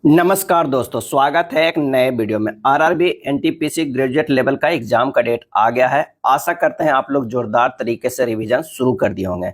नमस्कार दोस्तों, स्वागत है एक नए वीडियो में। आरआरबी एनटीपीसी ग्रेजुएट लेवल का एग्जाम का डेट आ गया है। आशा करते हैं आप लोग जोरदार तरीके से रिवीजन शुरू कर दिए होंगे।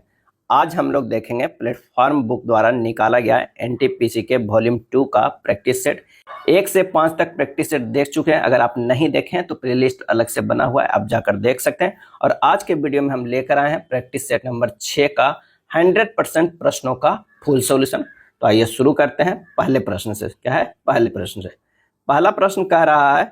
आज हम लोग देखेंगे प्लेटफॉर्म बुक द्वारा निकाला गया एनटीपीसी के वॉल्यूम 2 का प्रैक्टिस सेट। 1 से 5 तक प्रैक्टिस सेट देख चुके हैं। अगर आप नहीं देखें तो प्लेलिस्ट अलग से बना हुआ है, आप जाकर देख सकते हैं। और आज के वीडियो में हम लेकर आए हैं प्रैक्टिस सेट नंबर 6 का 100% प्रश्नों का फुल सोल्यूशन। तो आइए शुरू करते हैं पहले प्रश्न से। क्या है पहले प्रश्न से? पहला प्रश्न कह रहा है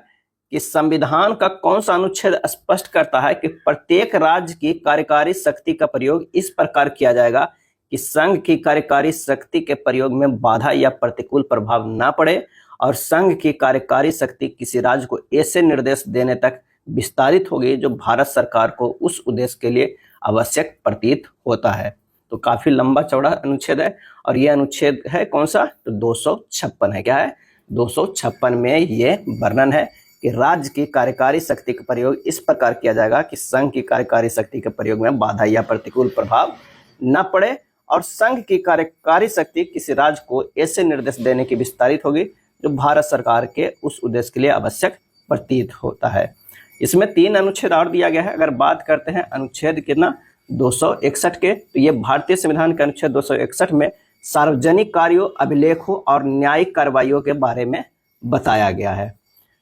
कि संविधान का कौन सा अनुच्छेद स्पष्ट करता है कि प्रत्येक राज्य की कार्यकारी शक्ति का प्रयोग इस प्रकार किया जाएगा कि संघ की कार्यकारी शक्ति के प्रयोग में बाधा या प्रतिकूल प्रभाव न पड़े और संघ की कार्यकारी शक्ति किसी राज्य को ऐसे निर्देश देने तक विस्तारित होगी जो भारत सरकार को उस उद्देश्य के लिए आवश्यक प्रतीत होता है। तो काफी लंबा चौड़ा अनुच्छेद है और यह अनुच्छेद है कौन सा? तो 256 है। क्या है? 256 में ये वर्णन है कि राज्य की कार्यकारी शक्ति का प्रयोग इस प्रकार किया जाएगा कि संघ की कार्यकारी शक्ति के प्रयोग में बाधा या प्रतिकूल प्रभाव न पड़े और संघ की कार्यकारी शक्ति किसी राज्य को ऐसे निर्देश देने की विस्तारित होगी जो भारत सरकार के उस उद्देश्य के लिए आवश्यक प्रतीत होता है। इसमें 3 अनुच्छेद और दिया गया है। अगर बात करते हैं अनुच्छेद कितना 261 के, तो ये भारतीय संविधान के अनुच्छेद 261 में सार्वजनिक कार्यों, अभिलेखों और न्यायिक कार्रवाइयों के बारे में बताया गया है।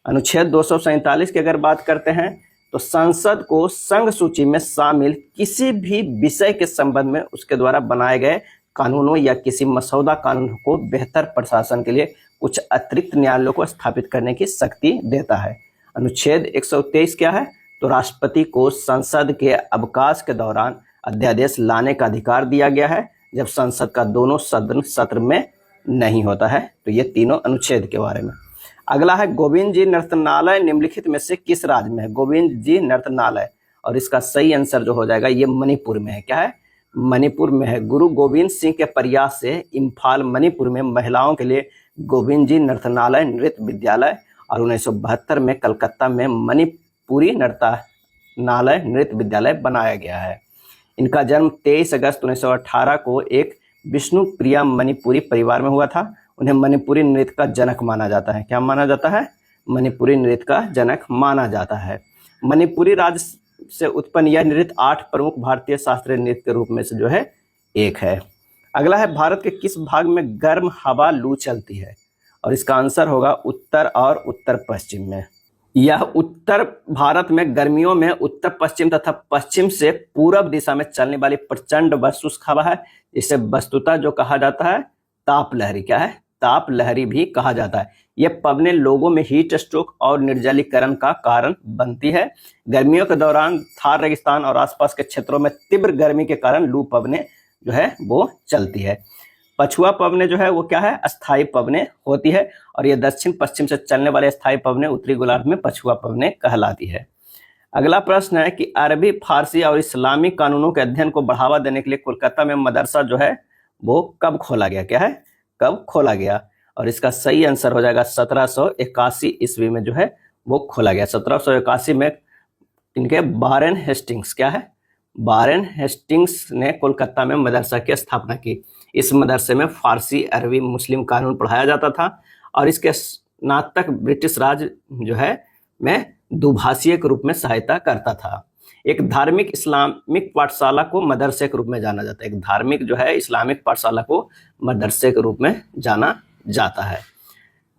अनुच्छेद 247 की अगर बात करते हैं तो संसद को संघ सूची में शामिल किसी भी विषय के संबंध में उसके द्वारा बनाए गए कानूनों या किसी मसौदा कानून को बेहतर प्रशासन के लिए कुछ अतिरिक्त न्यायालयों को स्थापित करने की शक्ति देता है। अनुच्छेद 123 क्या है? तो राष्ट्रपति को संसद के अवकाश के दौरान अध्यादेश लाने का अधिकार दिया गया है जब संसद का दोनों सदन सत्र में नहीं होता है। तो ये तीनों अनुच्छेद के बारे में। अगला है गोविंद जी नर्तनालय निम्नलिखित में से किस राज्य में है? गोविंद जी नर्तनालय, और इसका सही आंसर जो हो जाएगा ये मणिपुर में है। क्या है? मणिपुर में है। गुरु गोविंद सिंह के प्रयास से इम्फाल मणिपुर में महिलाओं के लिए गोविंद जी नर्तनालय नृत्य विद्यालय और 1972 में कलकत्ता में मणिपुरी नर्तनालय नृत्य विद्यालय बनाया गया है। इनका जन्म 23 अगस्त 1918 को एक विष्णु प्रिया मणिपुरी परिवार में हुआ था। उन्हें मणिपुरी नृत्य का जनक माना जाता है। क्या माना जाता है? मणिपुरी नृत्य का जनक माना जाता है। मणिपुरी राज्य से उत्पन्न यह नृत्य 8 प्रमुख भारतीय शास्त्रीय नृत्य के रूप में से जो है एक है। अगला है भारत के किस भाग में गर्म हवा लू चलती है? और इसका आंसर होगा उत्तर और उत्तर पश्चिम में। यह उत्तर भारत में गर्मियों में उत्तर पश्चिम तथा पश्चिम से पूर्व दिशा में चलने वाली प्रचंड व शुष्क हवा है, जिसे वस्तुतः जो कहा जाता है ताप लहरी। क्या है? ताप लहरी भी कहा जाता है। यह पवनें लोगों में हीट स्ट्रोक और निर्जलीकरण का कारण बनती है। गर्मियों के दौरान थार रेगिस्तान और आसपास के क्षेत्रों में तीव्र गर्मी के कारण लू पवनें जो है वो चलती है। पछुआ पवनें जो है वो क्या है? अस्थायी पवनें होती है और ये दक्षिण पश्चिम से चलने वाले अस्थायी पवनें उत्तरी गोलार्ध में पछुआ पवनें कहलाती है। अगला प्रश्न है कि अरबी, फारसी और इस्लामी कानूनों के अध्ययन को बढ़ावा देने के लिए कोलकाता में मदरसा जो है वो कब खोला गया? क्या है? कब खोला गया? और इसका सही आंसर हो जाएगा 1781 ईस्वी में जो है वो खोला गया। 1781 में इनके वारेन हेस्टिंग्स, क्या है? वारेन हेस्टिंग्स ने कोलकाता में मदरसा की स्थापना की। इस मदरसे में फारसी, अरबी, मुस्लिम कानून पढ़ाया जाता था और इसके स्नातक ब्रिटिश राज जो है में दुभाषीय के रूप में सहायता करता था। एक धार्मिक इस्लामिक पाठशाला को मदरसे के रूप में जाना जाता है। एक धार्मिक जो है इस्लामिक पाठशाला को मदरसे के रूप में जाना जाता है।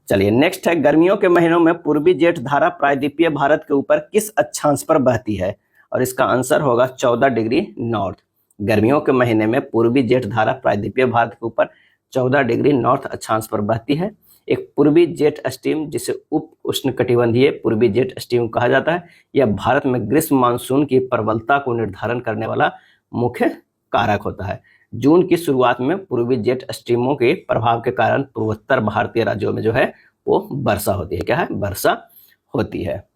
चलिए नेक्स्ट है, गर्मियों के महीनों में पूर्वी जेठ धारा प्रायद्वीपीय भारत के ऊपर किस अक्षांश पर बहती है? और इसका आंसर होगा 14 डिग्री नॉर्थ। गर्मियों के महीने में पूर्वी जेठ धारा प्रायद्वीपीय भारत के ऊपर 14 डिग्री नॉर्थ अक्षांश पर बहती है। एक पूर्वी जेट स्ट्रीम जिसे उप उष्णकटिबंधीय पूर्वी जेट स्ट्रीम कहा जाता है, यह भारत में ग्रीष्म मानसून की प्रबलता को निर्धारण करने वाला मुख्य कारक होता है। जून की शुरुआत में पूर्वी जेट स्ट्रीमों के प्रभाव के कारण पूर्वोत्तर भारतीय राज्यों में जो है वो वर्षा होती है। क्या है? वर्षा होती है।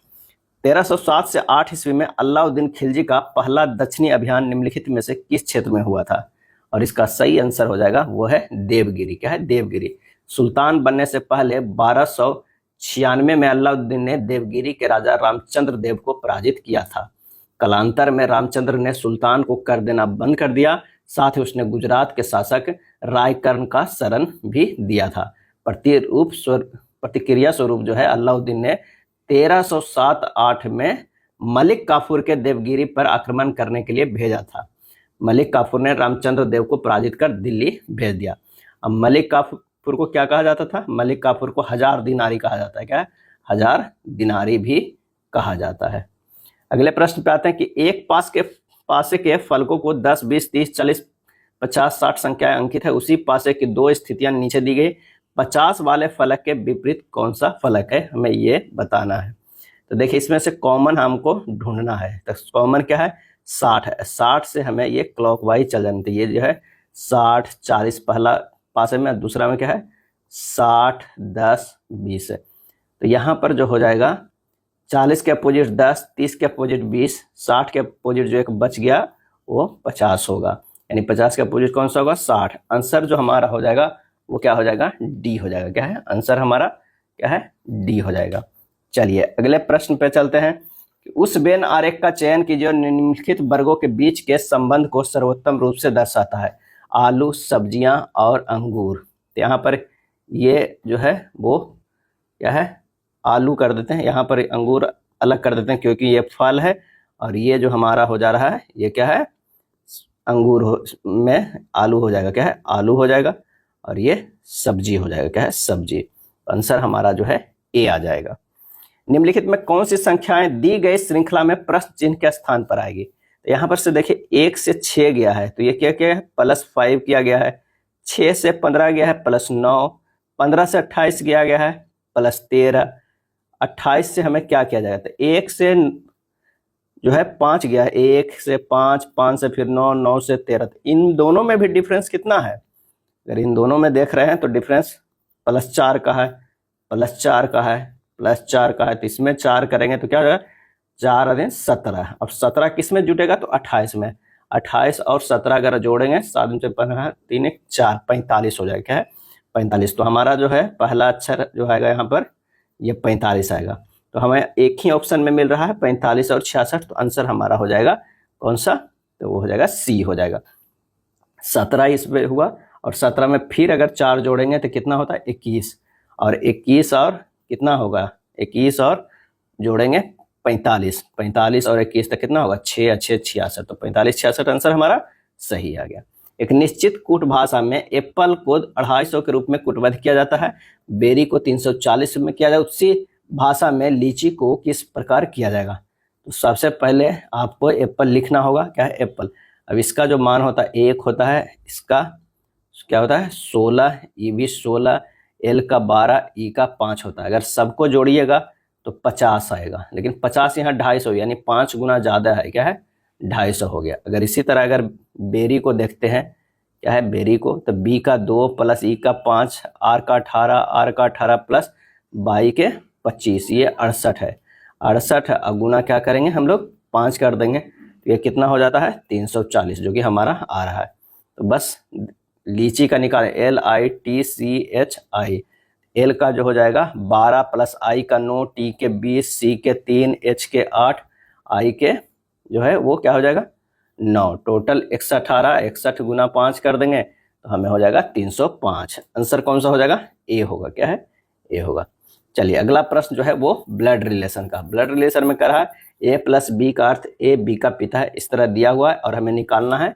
1307 से 8 ईस्वी में अलाउद्दीन खिलजी का पहला दक्षिणी अभियान निम्नलिखित में से किस क्षेत्र में हुआ था? और इसका सही आंसर हो जाएगा वो है देवगिरी। क्या है? देवगिरी। सुल्तान बनने से पहले 1296 में अलाउद्दीन ने देवगिरी के राजा रामचंद्र देव को पराजित किया था। कालांतर में रामचंद्र ने सुल्तान को कर देना बंद कर दिया। साथ ही उसने गुजरात के शासक रायकर्ण का शरण भी दिया था। प्रतिक्रिया स्वरूप जो है अलाउद्दीन ने 1307-8 में मलिक काफूर के देवगिरी पर आक्रमण करने के लिए भेजा था। मलिक काफूर ने रामचंद्र देव को पराजित कर दिल्ली भेज दिया। अब मलिक काफूर को क्या कहा जाता था? मलिक काफूर को 1000 दिनारी कहा जाता है। क्या है? 1000 दिनारी भी कहा जाता है। अगले प्रश्न पे आते हैं कि एक पासे के फलकों को 10, 20, 30, 40, 50, 60 संख्याएं अंकित है। उसी पासे की दो स्थितियां नीचे दी गई। 50 वाले फलक के विपरीत कौन सा फलक है, हमें ये बताना है। तो देखिए इसमें से कॉमन हमको ढूंढना है। तो कॉमन क्या है? 60 है। 60 से हमें ये क्लॉकवाइज चल जाना चाहिए। ये जो है 60, 40 पहला पासे में, दूसरा में क्या है 60, 10, 20 है। तो यहाँ पर जो हो जाएगा 40 के अपोजिट 10, 30 के अपोजिट 20, 60 के अपोजिट जो एक बच गया वो 50 होगा। यानी 50 के अपोजिट कौन सा होगा? 60। आंसर जो हमारा हो जाएगा वो क्या हो जाएगा? डी हो जाएगा। क्या है आंसर हमारा? क्या है? डी हो जाएगा। चलिए अगले प्रश्न पे चलते हैं कि उस वेन आरेख का चयन कीजिए और निम्नलिखित वर्गों के बीच के संबंध को सर्वोत्तम रूप से दर्शाता है। आलू, सब्जियां और अंगूर। तो यहाँ पर ये जो है वो क्या है? आलू कर देते हैं, यहाँ पर अंगूर अलग कर देते हैं क्योंकि ये फल है, और ये जो हमारा हो जा रहा है ये क्या है? अंगूर में आलू हो जाएगा। क्या है? आलू हो जाएगा। और ये सब्जी हो जाएगा। क्या है? सब्जी। आंसर हमारा जो है ए आ जाएगा। निम्नलिखित में कौन सी संख्याएं दी गई श्रृंखला में प्रश्न चिन्ह के स्थान पर आएगी? तो यहाँ पर से देखिए 1 से 6 गया है तो ये क्या क्या है? +5 किया गया है। 6 से 15 गया है +9। 15 से 28 किया गया है +13। 28 से हमें क्या किया जाएगा? तो 1 से जो है 5 गया है। 1 से 5, 5 से फिर 9, 9 से 13। तो इन दोनों में भी डिफरेंस कितना है? अगर इन दोनों में देख रहे हैं तो डिफरेंस +4 का है, +4 का है, +4 का है। तो इसमें 4 करेंगे तो क्या हो जाएगा? 4 और 17। अब 17 किस में जुटेगा? तो 28 में। 28 और 17 अगर जोड़ेंगे 7 से 15, 3 1 4, 45 हो जाएगा। क्या है? 45। तो हमारा जो है पहला अक्षर जो आएगा यहाँ पर ये 45 आएगा। तो हमें एक ही ऑप्शन में मिल रहा है 45 और 66। तो आंसर हमारा हो जाएगा कौन सा? तो वो हो जाएगा सी हो जाएगा। 17 इसमें हुआ और 17 में फिर अगर 4 जोड़ेंगे तो कितना होता है? 21। और 21 और कितना होगा? 21 और जोड़ेंगे 45। 45 और 21 तक कितना होगा? 6 6 66। तो 45 66 आंसर हमारा सही आ गया। एक निश्चित कूट भाषा में एप्पल को 250 के रूप में कूटबद्ध किया जाता है। बेरी को 340 में किया जाएगा। उसी भाषा में लीची को किस प्रकार किया जाएगा? तो सबसे पहले आपको एप्पल लिखना होगा। क्या है? एप्पल। अब इसका जो मान होता है 1 होता है, इसका क्या होता है 16, ई भी 16, एल का 12, ई का 5 होता है। अगर सबको जोड़िएगा तो 50 आएगा, लेकिन 50 यहाँ 250 यानी 5 गुना ज़्यादा है। क्या है? 250 हो गया। अगर इसी तरह अगर बेरी को देखते हैं, क्या है बेरी को, तो बी का 2 प्लस ई का 5, आर का 18, आर का 18 प्लस बाई के 25, ये 68 है। 68 गुना क्या करेंगे हम लोग? 5 कर देंगे तो ये कितना हो जाता है? 340, जो कि हमारा आ रहा है। तो बस लीची का निकालें, LITCHI। एल का जो हो जाएगा 12 प्लस आई का 9, टी के 20, सी के 3, एच के 8, आई के जो है वो क्या हो जाएगा 9। टोटल 118, 61 गुना 5 कर देंगे तो हमें हो जाएगा 305। आंसर कौन सा हो जाएगा? ए होगा। क्या है? ए होगा। चलिए अगला प्रश्न जो है वो ब्लड रिलेशन का। ब्लड रिलेशन में कह रहा है ए प्लस बी का अर्थ ए बी का पिता है, इस तरह दिया हुआ है और हमें निकालना है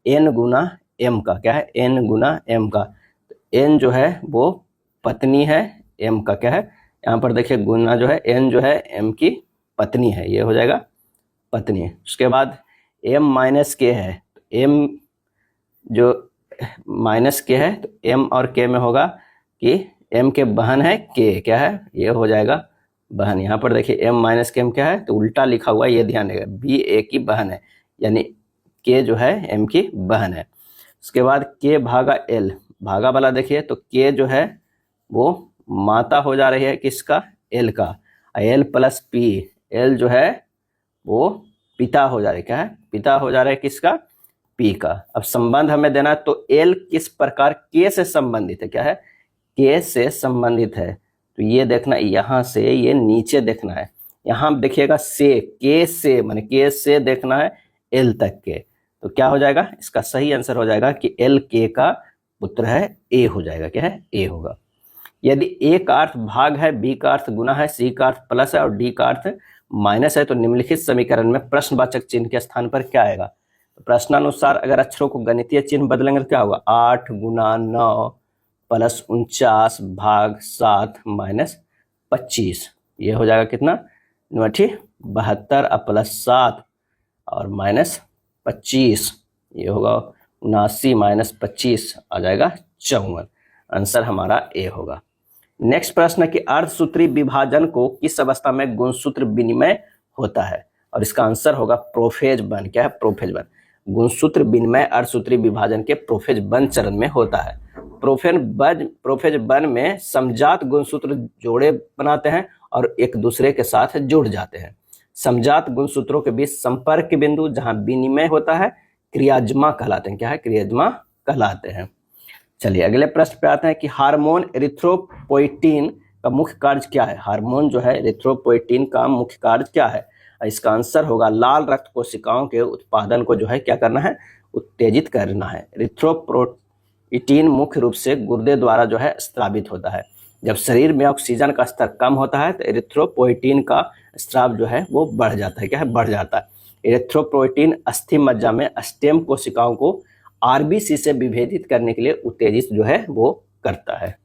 एन गुना एम का। क्या है? एन गुना एम का। तो एन जो है वो पत्नी है, एम का क्या है? यहाँ पर देखिए गुना जो है एन जो है एम की पत्नी है, ये हो जाएगा पत्नी है। उसके बाद एम माइनस के है, तो एम जो माइनस के है तो एम और के में होगा कि एम के बहन है के। क्या है? ये हो जाएगा बहन। यहाँ पर देखिए एम माइनस के एम क्या है तो उल्टा लिखा हुआ है, ये ध्यान देगा। बी ए की बहन है, यानी के जो है एम की बहन है। उसके बाद के भागा एल, भागा वाला देखिए तो के जो है वो माता हो जा रही है किसका? एल का। एल प्लस पी, एल जो है वो पिता हो जा रही है। क्या है? पिता हो जा रहा है किसका? पी का। अब संबंध हमें देना तो एल किस प्रकार के से संबंधित है? क्या है? के से संबंधित है। तो ये देखना, यहाँ से ये नीचे देखना है। यहाँ देखिएगा से, के से माने के से देखना है एल तक के। तो क्या हो जाएगा? इसका सही आंसर हो जाएगा कि एल के का पुत्र है, ए हो जाएगा। क्या है? ए होगा। यदि ए का अर्थ भाग है, बी का अर्थ गुना है, सी का अर्थ प्लस है और डी का अर्थ माइनस है तो निम्नलिखित समीकरण में प्रश्नवाचक चिन्ह के स्थान पर क्या आएगा? तो प्रश्नानुसार अगर अक्षरों को गणितीय चिन्ह बदलेंगे तो क्या होगा? 8 गुना 9 प्लस 49 भाग 7 माइनस 25, ये हो जाएगा कितना? 72 प्लस 7 और माइनस 25, ये होगा 79 माइनस 25 आ जाएगा 54। आंसर हमारा ए होगा। नेक्स्ट प्रश्न है कि अर्धसूत्री विभाजन को किस अवस्था में गुणसूत्र विनिमय होता है? और इसका आंसर होगा प्रोफेज बंध। क्या है? प्रोफेज बंध। गुणसूत्र विनिमय अर्धसूत्री विभाजन के प्रोफेज बंध चरण में होता है। प्रोफेज बंध में समजात गुणसूत्र जोड़े बनाते हैं और एक दूसरे के साथ जुड़ जाते हैं। समजात गुणसूत्रों के बीच संपर्क के बिंदु जहां विनिमय होता है क्रियाजमा कहलाते हैं। क्या है? क्रियाजमा कहलाते हैं। चलिए अगले प्रश्न पे आते हैं कि हार्मोन एरिथ्रोपोइटीन का मुख्य कार्य क्या है? हार्मोन जो है एरिथ्रोपोइटीन का मुख्य कार्य क्या है? इसका आंसर होगा लाल रक्त कोशिकाओं के उत्पादन को जो है क्या करना है? उत्तेजित करना है। एरिथ्रोपोइटीन मुख्य रूप से गुर्दे द्वारा जो है स्रावित होता है। जब शरीर में ऑक्सीजन का स्तर कम होता है तो एरिथ्रोपोइटीन का स्राव जो है वो बढ़ जाता है। क्या है? बढ़ जाता है। एरिथ्रोपोइटीन अस्थि मज्जा में स्टेम कोशिकाओं को आरबीसी से विभेदित करने के लिए उत्तेजित जो है वो करता है।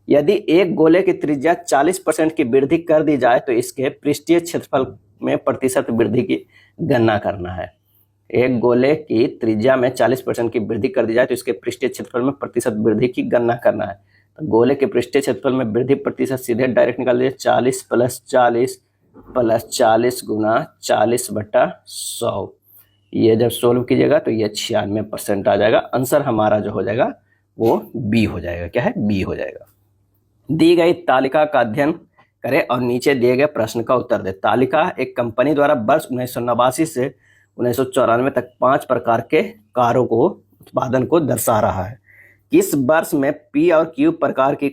यदि एक गोले की त्रिज्या 40% की वृद्धि कर दी जाए तो इसके पृष्ठीय क्षेत्रफल में प्रतिशत वृद्धि की गणना करना है। एक गोले की त्रिज्या में 40% की वृद्धि कर दी जाए तो इसके पृष्ठीय क्षेत्रफल में प्रतिशत वृद्धि की गणना करना है। तो गोले के पृष्ठीय क्षेत्रफल में वृद्धि प्रतिशत सीधे डायरेक्ट निकाल दीजिए। 40 प्लस 40 गुना 40/100, ये जब सोल्व कीजिएगा तो ये 96% आ जाएगा। आंसर हमारा जो हो जाएगा वो बी हो जाएगा। क्या है? बी हो जाएगा। दी गई तालिका का अध्ययन करें और नीचे दिए गए प्रश्न का उत्तर दे। तालिका एक कंपनी द्वारा वर्ष 1989 से 1994 तक 5 प्रकार के कारों को उत्पादन को दर्शा रहा है। किस वर्ष में पी और क्यू प्रकार की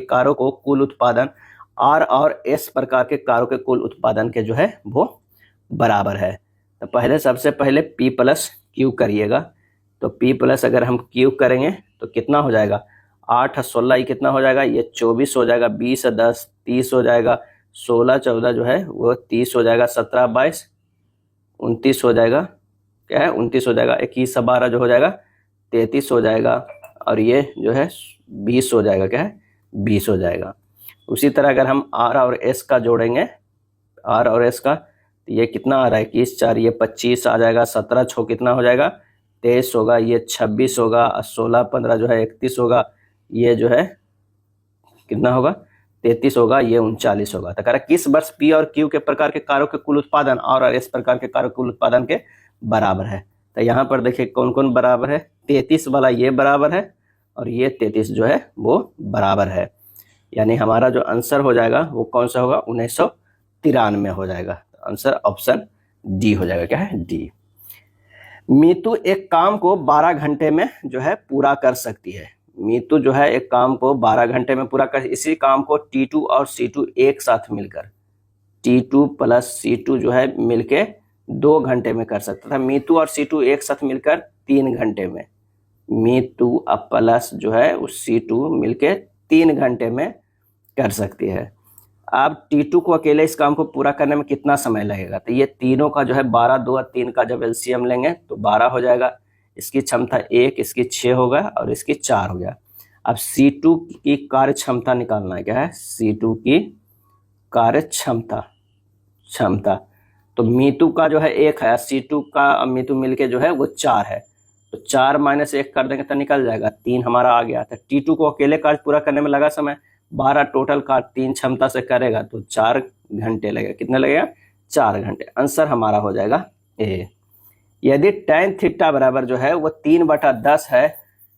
कारों को कुल उत्पादन आर और एस प्रकार के कारों के कुल उत्पादन के जो है वो बराबर है? तो पहले सबसे पहले P प्लस क्यू करिएगा। तो P प्लस अगर हम क्यू करेंगे तो कितना हो जाएगा? 8 16 ये कितना हो जाएगा? ये 24 हो जाएगा। 20 10 30 हो जाएगा। 16 14 जो है वो 30 हो जाएगा। 17 22 29 हो जाएगा। क्या है? 29 हो जाएगा। 21 12 जो हो जाएगा 33 हो जाएगा। और ये जो है 20 हो जाएगा। क्या है? 20 हो जाएगा। उसी तरह अगर हम आर और एस का जोड़ेंगे, आर और एस का, तो ये कितना आ रहा है? 21 4 ये 25 आ जाएगा। 17 6 कितना हो जाएगा? 23 होगा। ये 26 होगा। 16 15 जो है 31 होगा। ये जो है कितना होगा? 33 होगा। ये 39 होगा। तो कह रहा किस वर्ष पी और क्यू के प्रकार के कारों के कुल उत्पादन और एस प्रकार के कारों के कुल उत्पादन के बराबर है? तो यहाँ पर देखिए कौन कौन बराबर है। 33 वाला ये बराबर है और ये 33 जो है वो बराबर है। यानी हमारा जो आंसर हो जाएगा वो कौन सा होगा? 1993 हो जाएगा। आंसर ऑप्शन डी हो जाएगा। क्या है? डी। मीतू एक काम को 12 घंटे में जो है पूरा कर सकती है। मीतू जो है एक काम को 12 घंटे में पूरा कर, इसी काम को T2 और C2 एक साथ मिलकर, T2 प्लस C2 जो है मिलके 2 घंटे में कर सकता था। मीतू और C2 एक साथ मिलकर 3 घंटे में, मीतू प्लस जो है उस C2 मिलके 3 घंटे में कर सकती है। अब T2 को अकेले इस काम को पूरा करने में कितना समय लगेगा? तो ये तीनों का जो है 12 2 और 3 का जब एलसीएम लेंगे तो 12 हो जाएगा। इसकी क्षमता 1, इसकी 6 होगा और इसकी 4 हो गया। अब C2 की कार्य क्षमता निकालना है। क्या है? C2 की कार्य क्षमता तो मीतू का जो है 1 है, C2 का मीतू मिलके जो है वो 4 है। तो 4 - 1 कर देंगे तो निकल जाएगा, 3 हमारा आ गया था। T2 को अकेले कार्य पूरा करने में लगा समय 12, टोटल का 3 क्षमता से करेगा तो 4 घंटे लगेगा। कितने लगेगा? 4 घंटे। आंसर हमारा हो जाएगा ए। यदि tan थीटा बराबर जो है वो 3/10 है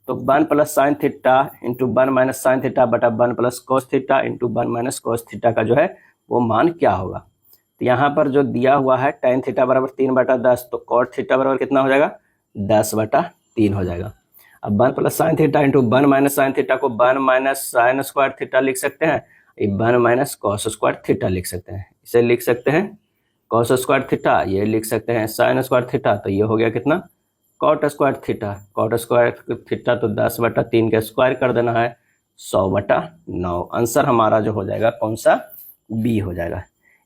तो 1 + sin theta into 1 - sin theta बटा 1 + cos theta into 1 - cos theta का जो है वो मान क्या होगा? तो यहाँ पर जो दिया हुआ है tan थीटा बराबर 3/10 तो cot थीटा बराबर कितना हो जाएगा? 10/3 हो जाएगा। अब 1 + sin theta into 1 - sin theta को 1 - sin स्क्वायर थीटा लिख सकते हैं, 1 - cos स्क्वायर थीटा लिख सकते हैं। इसे लिख सकते हैं cos स्क्वायर थीटा, ये लिख सकते हैं sin स्क्वायर थीटा। तो ये हो गया कितना? cot square theta. cot square theta तो 10/3 का स्क्वायर कर देना है 100/9। आंसर हमारा जो हो जाएगा कौन सा, बी हो जाएगा।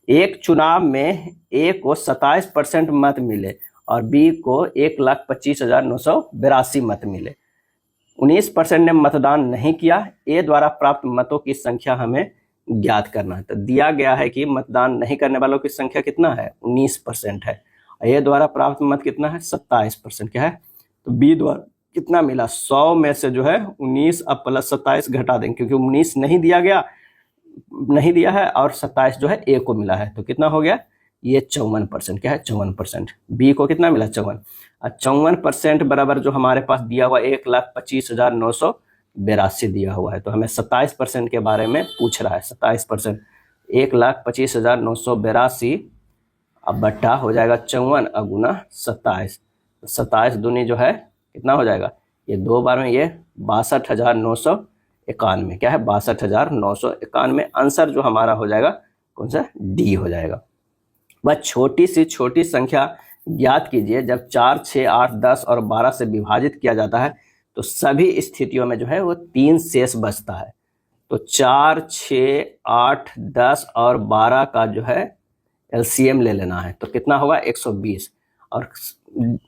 एक चुनाव में ए को 27% मत मिले और बी को 1,25,982 मत मिले। 19% ने मतदान नहीं किया। ए द्वारा प्राप्त मतों की संख्या हमें ज्ञात करना है। तो दिया गया है कि मतदान नहीं करने वालों की संख्या कितना है, 19% है। ए द्वारा प्राप्त मत कितना है, 27%। क्या है, तो बी द्वारा कितना मिला, 100 में से जो है 19 अब प्लस 27 घटा देंगे, क्योंकि 19 नहीं दिया है और 27 जो है ए को मिला है, तो कितना हो गया, ये 54%। क्या है, 54%। बी को कितना मिला, 54। और 54% बराबर जो हमारे पास दिया हुआ 1,25,982 दिया हुआ है, तो हमें 27% के बारे में पूछ रहा है। 27%, 1,25,982 अब बट्टा हो जाएगा 54 और गुना 27। 27 दूनी जो है कितना हो जाएगा, ये 2 बार में ये 62,991। क्या है, 62,991। आंसर जो हमारा हो जाएगा कौन सा, डी हो जाएगा। बस छोटी से छोटी संख्या ज्ञात कीजिए। जब 4, 6, 8, 10 और 12 से विभाजित किया जाता है तो सभी स्थितियों में जो है वो 3 शेष बचता है। तो 4, 6, 8, 10 और 12 का जो है एलसीएम ले लेना है, तो कितना होगा, 120। और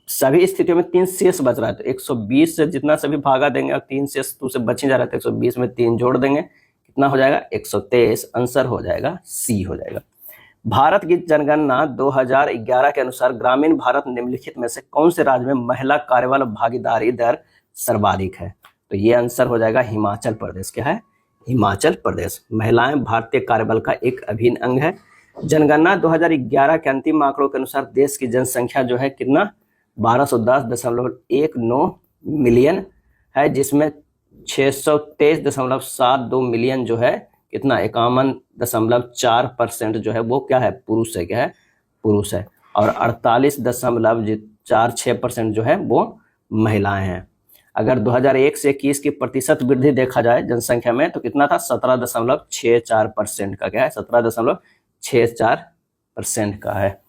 सभी स्थितियों में 3 शेष बच रहा है, तो 120 से जितना सभी भागा देंगे और 3 शेष तो से बच ही जा रहा है, तो 120 में 3 जोड़ देंगे, कितना हो जाएगा, 123। आंसर हो जाएगा सी हो जाएगा। भारत की जनगणना 2011 के अनुसार ग्रामीण भारत निम्नलिखित में से कौन से राज्य में महिला कार्यबल भागीदारी दर सर्वाधिक है, तो ये आंसर हो जाएगा हिमाचल प्रदेश। क्या है, हिमाचल प्रदेश। महिलाएं भारतीय कार्यबल का एक अभिन्न अंग है। जनगणना 2011 के अंतिम आंकड़ों के अनुसार देश की जनसंख्या जो है कितना, 1210.19 मिलियन है, जिसमें 623.72 मिलियन जो है कितना, 51.4% जो है वो क्या है, पुरुष है। क्या है, पुरुष है। और 48.46% जो है वो महिलाएं हैं। अगर 2001 से 21 की प्रतिशत वृद्धि देखा जाए जनसंख्या में, तो कितना था, 17.64% का। क्या है, 17.64% का है।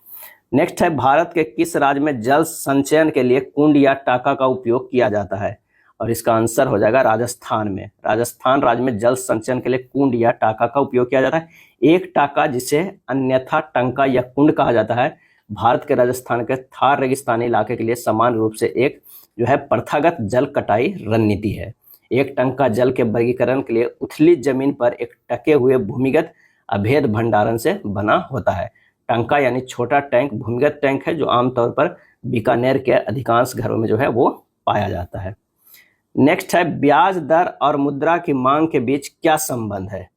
नेक्स्ट है, भारत के किस राज्य में जल संचयन के लिए कुंड या टाका का उपयोग किया जाता है, और इसका आंसर हो जाएगा राजस्थान में। राजस्थान राज्य में जल संचयन के लिए कुंड या टाका का उपयोग किया जाता है। एक टाका, जिसे अन्यथा टंका या कुंड कहा जाता है, भारत के राजस्थान के थार रेगिस्तानी इलाके के लिए समान रूप से एक जो है प्रथागत जल कटाई रणनीति है। एक टंका जल के वर्गीकरण के लिए उथली जमीन पर एक टके हुए भूमिगत अभेद भंडारण से बना होता है। टंका यानी छोटा टैंक भूमिगत टैंक है, जो आमतौर पर बीकानेर के अधिकांश घरों में जो है वो पाया जाता है। नेक्स्ट है, ब्याज दर और मुद्रा की मांग के बीच क्या संबंध है,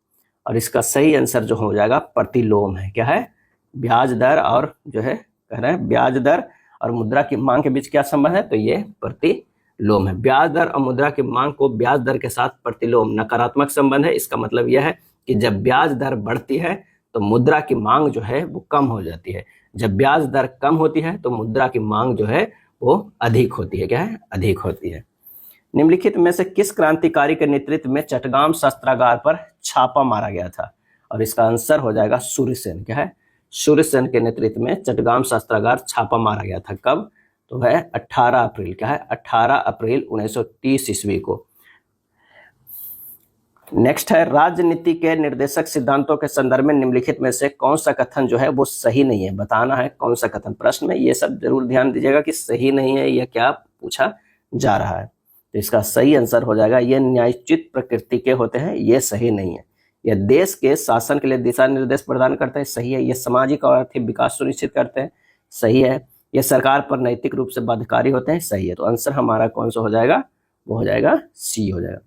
और इसका सही आंसर जो हो जाएगा प्रतिलोम है। क्या है, ब्याज दर और जो है कह रहे हैं ब्याज दर और मुद्रा की मांग के बीच क्या संबंध है, तो ये प्रतिलोम है। ब्याज दर और मुद्रा की मांग को ब्याज दर के साथ प्रतिलोम नकारात्मक संबंध है। इसका मतलब यह है कि जब ब्याज दर बढ़ती है तो मुद्रा की मांग जो है वो कम हो जाती है। जब ब्याज दर कम होती है तो मुद्रा की मांग जो है वो अधिक होती है। क्या है, अधिक होती है। निम्नलिखित में से किस क्रांतिकारी के नेतृत्व में चटगाम शस्त्रागार पर छापा मारा गया था, और इसका आंसर हो जाएगा सूर्यसेन। क्या है, सूर्यसेन के नेतृत्व में चटगाम शस्त्रागार छापा मारा गया था। कब, तो है 18 अप्रैल। क्या है, 18 अप्रैल 1930 ईस्वी को। नेक्स्ट है, राजनीति के निर्देशक सिद्धांतों के संदर्भ में निम्नलिखित में से कौन सा कथन जो है वो सही नहीं है, बताना है कौन सा कथन। प्रश्न में ये सब जरूर ध्यान दीजिएगा कि सही नहीं है, यह क्या पूछा जा रहा है। तो इसका सही आंसर हो जाएगा, ये न्यायोचित प्रकृति के होते हैं, ये सही नहीं है। यह देश के शासन के लिए दिशा निर्देश प्रदान करते हैं, सही है। यह सामाजिक और आर्थिक विकास सुनिश्चित करते हैं, सही है। यह सरकार पर नैतिक रूप से बाध्यकारी होते हैं, सही है। तो आंसर हमारा कौन सा हो जाएगा, वो हो जाएगा सी हो जाएगा।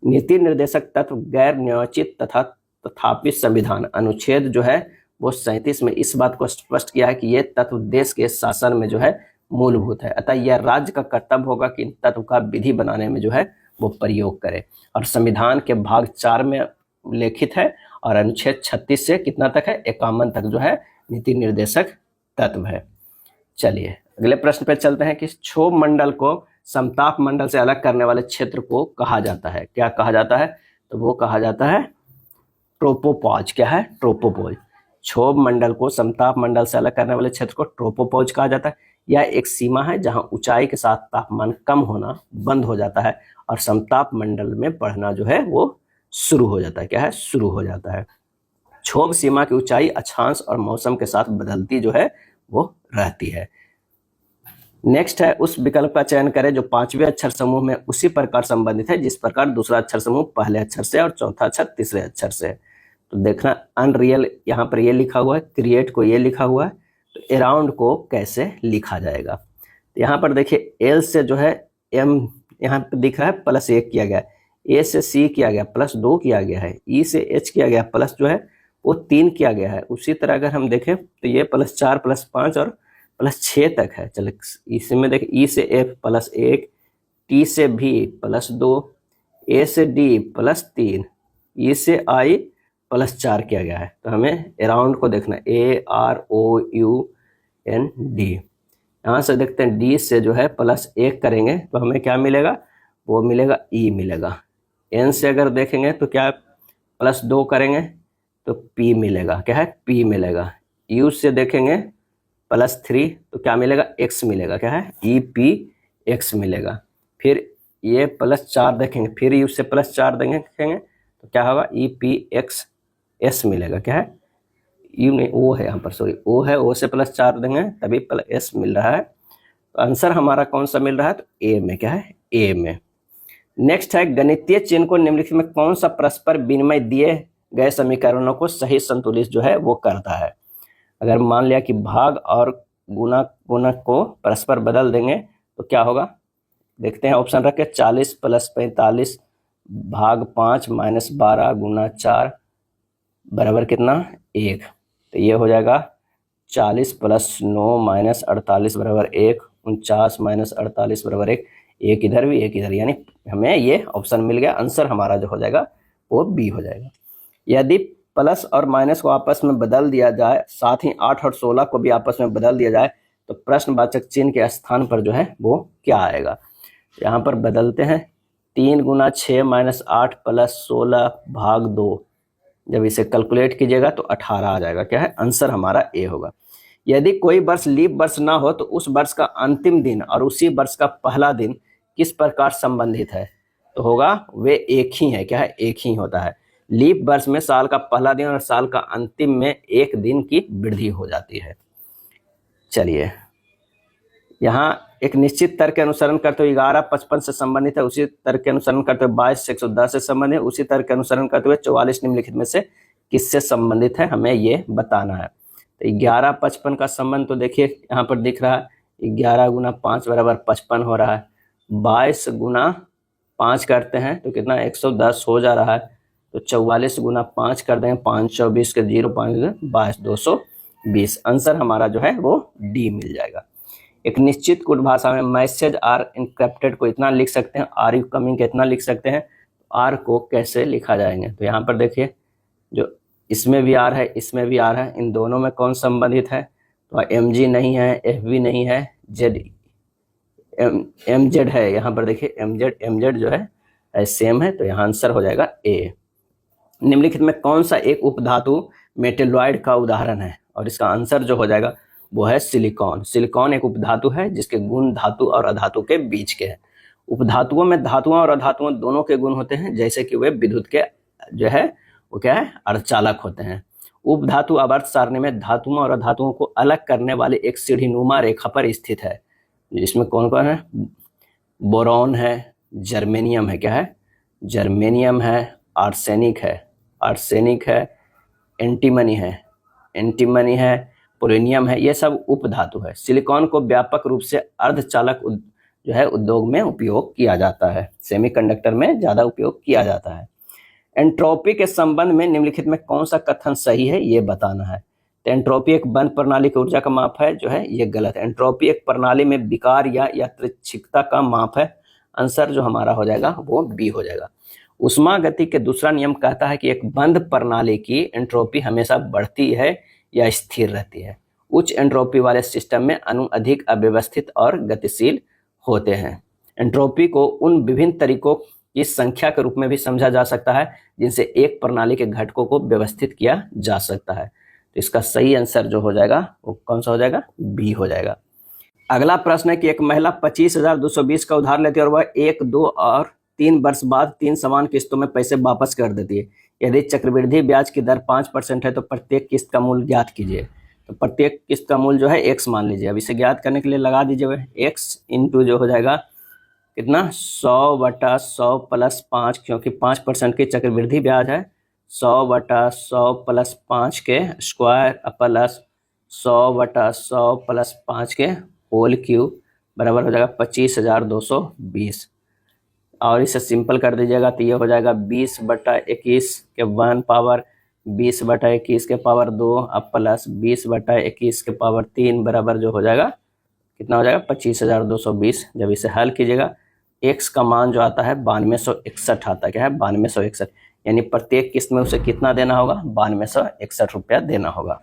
नीति निर्देशक तत्व गैर न्यायोचित तथा तथापि संविधान अनुच्छेद जो है वो 37 में इस बात को स्पष्ट किया है कि ये तत्व देश के शासन में जो है मूलभूत है, अतः यह राज्य का कर्तव्य होगा कि इन तत्व का विधि बनाने में जो है वो प्रयोग करे। और संविधान के भाग 4 में उल्लेखित है, और अनुच्छेद 36 से कितना तक है, 51 तक जो है नीति निर्देशक तत्व है। चलिए अगले प्रश्न पे चलते हैं कि क्षोभ मंडल को समताप मंडल से अलग करने वाले क्षेत्र को कहा जाता है, क्या कहा जाता है, तो वो कहा जाता है ट्रोपोपॉज। क्या है, ट्रोपोपॉज। क्षोभ मंडल को समताप मंडल से अलग करने वाले क्षेत्र को ट्रोपोपॉज कहा जाता है। यह एक सीमा है जहां ऊंचाई के साथ तापमान कम होना बंद हो जाता है और समताप मंडल में बढ़ना जो है वो शुरू हो जाता है। क्या है? शुरू हो जाता है। क्षोभ सीमा की ऊंचाई अक्षांश और मौसम के साथ बदलती जो है वो रहती है। नेक्स्ट है, उस विकल्प का चयन करें जो पांचवें अक्षर समूह में उसी प्रकार संबंधित है जिस प्रकार दूसरा अक्षर समूह पहले अक्षर से और चौथा अक्षर तीसरे अक्षर से। तो देखना, अनरियल यहाँ पर ये लिखा हुआ है, क्रिएट को ये लिखा हुआ है, तो अराउंड को कैसे लिखा जाएगा। तो यहाँ पर देखिए एल से जो है एम यहाँ पर दिख रहा है +1 किया गया, ए से सी किया गया +2 किया गया है, ई से एच किया गया प्लस जो है वो 3 किया गया है। उसी तरह अगर हम देखें तो ये +4 +5 और +6 तक है। चलो इसमें देखें, ई से एफ +1, टी से भी +2, ए से डी +3, ई से आई +4 किया गया है। तो हमें अराउंड को देखना, AROUND। यहाँ से देखते हैं डी से जो है +1 करेंगे तो हमें क्या मिलेगा, वो मिलेगा ई मिलेगा। एन से अगर देखेंगे तो क्या +2 करेंगे तो पी मिलेगा। क्या है? पी मिलेगा। यू से देखेंगे +3 तो क्या मिलेगा, एक्स मिलेगा। क्या है? EPX मिलेगा। फिर ये +4 देखेंगे, फिर यू से +4 देखेंगे तो क्या होगा, EPXS मिलेगा। क्या है? यू नहीं, ओ है यहाँ पर, सॉरी ओ है, ओ से +4 देंगे तभी +S मिल रहा है। तो आंसर हमारा कौन सा मिल रहा है, तो ए में। क्या है? ए में। नेक्स्ट है, गणितीय चिन्ह को निम्नलिखित में कौन सा परस्पर विनिमय दिए गए समीकरणों को सही संतुलित जो है वो करता है। अगर मान लिया कि भाग और गुणक को परस्पर बदल देंगे तो क्या होगा, देखते हैं ऑप्शन रख के, 40 + 45 भाग 5 - 12 × 4 बराबर कितना, 1। तो ये हो जाएगा 40 + 9 - 48 बराबर 1, 49 - 48 बराबर 1, एक इधर भी एक इधर, यानी हमें ये ऑप्शन मिल गया। आंसर हमारा जो हो जाएगा वो बी हो जाएगा। यदि प्लस और माइनस को आपस में बदल दिया जाए, साथ ही 8 और 16 को भी आपस में बदल दिया जाए तो प्रश्नवाचक चिन्ह के स्थान पर जो है वो क्या आएगा। यहाँ पर बदलते हैं, 3 × 6 - 8 + 16 भाग 2, जब इसे कैलकुलेट कीजिएगा तो 18 आ जाएगा। क्या है? आंसर हमारा ए होगा। यदि कोई वर्ष लीप वर्ष ना हो तो उस वर्ष का अंतिम दिन और उसी वर्ष का पहला दिन किस प्रकार संबंधित है, तो होगा वे एक ही है। क्या है? एक ही होता है। लीप वर्ष में साल का पहला दिन और साल का अंतिम में एक दिन की वृद्धि हो जाती है। चलिए, यहाँ एक निश्चित तर्क के अनुसरण करते हुए 11 55 से संबंधित है, उसी तर्क के अनुसरण करते हुए 22 से 110 से संबंधित है, उसी तर्क के अनुसरण करते हुए 44 निम्नलिखित में से किससे संबंधित है, हमें ये बताना है। तो 11 55 का संबंध तो देखिए यहाँ पर दिख रहा है, 11 × 5 बराबर 55 हो रहा है। 22 × 5 करते हैं तो कितना, 110 हो जा रहा है। तो 44 × 5 कर देंगे, 524 के 0 5 22 220। आंसर हमारा जो है वो डी मिल जाएगा। एक निश्चित कूट भाषा में मैसेज आर इनक्रिप्टेड को इतना लिख सकते हैं, आर यू कमिंग के इतना लिख सकते हैं। आर को कैसे लिखा जाएंगे, तो यहाँ पर देखिए, जो इसमें भी आर है इसमें भी आर है, इन दोनों में कौन संबंधित है, तो MG नहीं है, FB नहीं है, MZ है। यहाँ पर देखिए MZ जो है सेम है, तो यहाँ आंसर हो जाएगा ए। निम्नलिखित में कौन सा एक उपधातु मेटेलॉइड का उदाहरण है, और इसका आंसर जो हो जाएगा वो है सिलिकॉन। सिलिकॉन एक उपधातु है जिसके गुण धातु और अधातु के बीच के हैं। उपधातुओं में धातुओं और अधातुओं दोनों के गुण होते हैं, जैसे कि वे विद्युत के जो है वो क्या है, अर्धचालक होते हैं। उपधातु आवर्त सारणी में धातुओं और अधातुओं को अलग करने वाली एक सीढ़ीनुमा रेखा पर स्थित है, जिसमें कौन कौन है, बोरॉन है, जर्मेनियम है। क्या है? जर्मेनियम है, आर्सेनिक है, एंटीमनी है, पोलोनियम है। ये सब उपधातु है। सिलिकॉन को व्यापक रूप से अर्धचालक जो है उद्योग में उपयोग किया जाता है, सेमीकंडक्टर में ज्यादा उपयोग किया जाता है। एंट्रोपी के संबंध में निम्नलिखित में कौन सा कथन सही है, ये बताना है। तो एंट्रोपी एक बंद प्रणाली की ऊर्जा का माप है, जो है ये गलत है। एंट्रोपी एक प्रणाली में विकार या यादृच्छिकता का माप है। आंसर जो हमारा हो जाएगा वो बी हो जाएगा। उष्मा गति के दूसरा नियम कहता है कि एक बंद प्रणाली की एंट्रोपी हमेशा बढ़ती है या स्थिर रहती है। उच्च एंट्रोपी वाले सिस्टम में अणु अधिक अव्यवस्थित और गतिशील होते हैं। एंट्रोपी को उन विभिन्न तरीकों की संख्या के रूप में भी समझा जा सकता है जिनसे एक प्रणाली के घटकों को व्यवस्थित किया जा सकता है। तो इसका सही आंसर जो हो जाएगा वो कौन सा हो जाएगा, बी हो जाएगा। अगला प्रश्न है कि एक महिला 25,220 का उधार लेती है और वह 1, 2 और 3 वर्ष बाद 3 समान किस्तों में पैसे वापस कर देती है। यदि चक्रवृद्धि ब्याज की दर 5% है तो प्रत्येक किस्त का मूल्य ज्ञात कीजिए। तो प्रत्येक किस्त का मूल्य जो है x मान लीजिए। अब इसे ज्ञात करने के लिए लगा दीजिए x इंटू जो हो जाएगा कितना 100/100 प्लस 5, क्योंकि 5% की चक्रवृद्धि ब्याज है। 100/100 प्लस 5 के स्क्वायर प्लस 100/100 प्लस 5 के होल क्यूब बराबर हो जाएगा 25,220। और इसे सिंपल कर दीजिएगा तो ये हो जाएगा 20/21 के 1 पावर 20/21 के पावर 2 अब प्लस 20/21 के पावर 3 बराबर जो हो जाएगा कितना हो जाएगा 25,220। जब इसे हल कीजिएगा x का मान जो आता है 9261 आता है। क्या है 9261, यानी प्रत्येक किस्त में उसे कितना देना होगा 9261 रुपया देना होगा।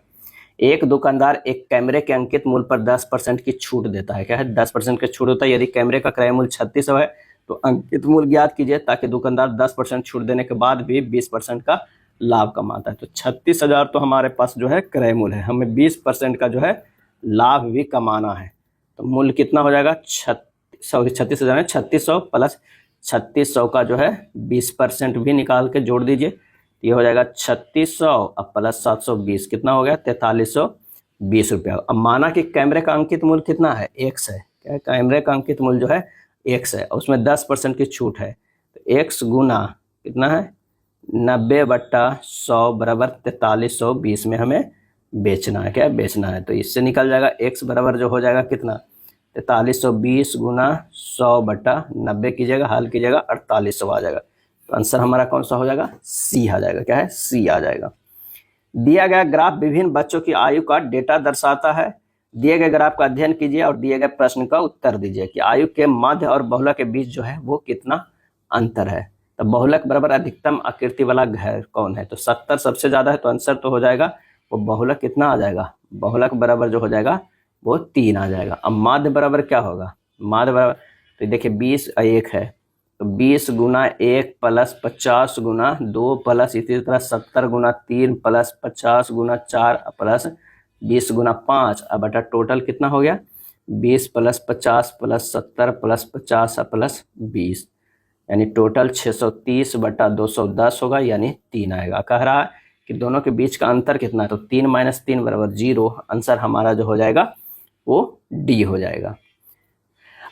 एक दुकानदार एक कैमरे के अंकित मूल्य पर 10% की छूट देता है। क्या है 10% की छूट होता है। यदि कैमरे का क्रय मूल्य 3600 है तो अंकित मूल्य ज्ञात कीजिए, ताकि दुकानदार 10% छूट देने के बाद भी 20% का लाभ कमाता है। तो 36,000 तो हमारे पास जो है क्रय मूल्य है, हमें 20% का जो है लाभ भी कमाना है। तो मूल्य कितना हो जाएगा 36,000 3600 प्लस 3600 का जो है 20% भी निकाल के जोड़ दीजिए। ये हो जाएगा 3600 अब प्लस 720 कितना हो गया 4320 रुपया। अब माना कि कैमरे का अंकित मूल्य कितना है x है। क्या कैमरे का अंकित मूल्य जो है x है और उसमें 10% की छूट है। तो x गुना कितना है 90/100 बराबर 4320 में हमें बेचना है। क्या बेचना है, तो इससे निकल जाएगा x बराबर जो हो जाएगा कितना 4320 गुना 100/90 कीजिएगा, हल कीजिएगा 4800 आ जाएगा। तो आंसर हमारा कौन सा हो जाएगा सी आ जाएगा। क्या है सी आ जाएगा। दिया गया ग्राफ विभिन्न बच्चों की आयु का डेटा दर्शाता है। दिए गए ग्राफ का अध्ययन कीजिए और दिए गए प्रश्न का उत्तर दीजिए कि आयु के मध्य और बहुलक के बीच जो है वो कितना अंतर है। तो बहुलक बराबर अधिकतम आकृति वाला घर कौन है, तो 70 सबसे ज्यादा है, तो आंसर तो हो जाएगा वो बहुलक कितना आ जाएगा, बहुलक बराबर जो हो जाएगा वो 3 आ जाएगा। अब माध्य बराबर क्या होगा, माध्य बराबर तो देखिए 20 1 है तो 20 गुना 1 प्लस 50 गुना 2 प्लस इसी तरह 70 गुना 3 प्लस 50 गुना 4 प्लस 20 गुना 5। अब बटा टोटल कितना हो गया 20 प्लस 50 प्लस 70 प्लस 50 प्लस 20, यानी टोटल 630/210 होगा, यानी 3 आएगा। कह रहा है कि दोनों के बीच का अंतर कितना है, तो 3 - 3 बराबर 0। आंसर हमारा जो हो जाएगा वो डी हो जाएगा।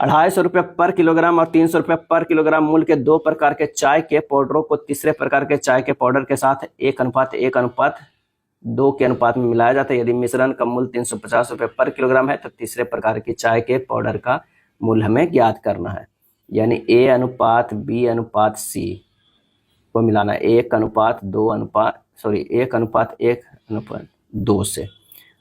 250 रुपये पर किलोग्राम और 300 रुपये पर किलोग्राम मूल्य के 2 प्रकार के चाय के पाउडरों को तीसरे प्रकार के चाय के पाउडर के साथ 1:1:2 के अनुपात में मिलाया जाता है। यदि मिश्रण का मूल्य 350 रुपये पर किलोग्राम है तो तीसरे प्रकार की चाय के पाउडर का मूल्य हमें ज्ञात करना है, यानी A:B:C को मिलाना है 1:2 से।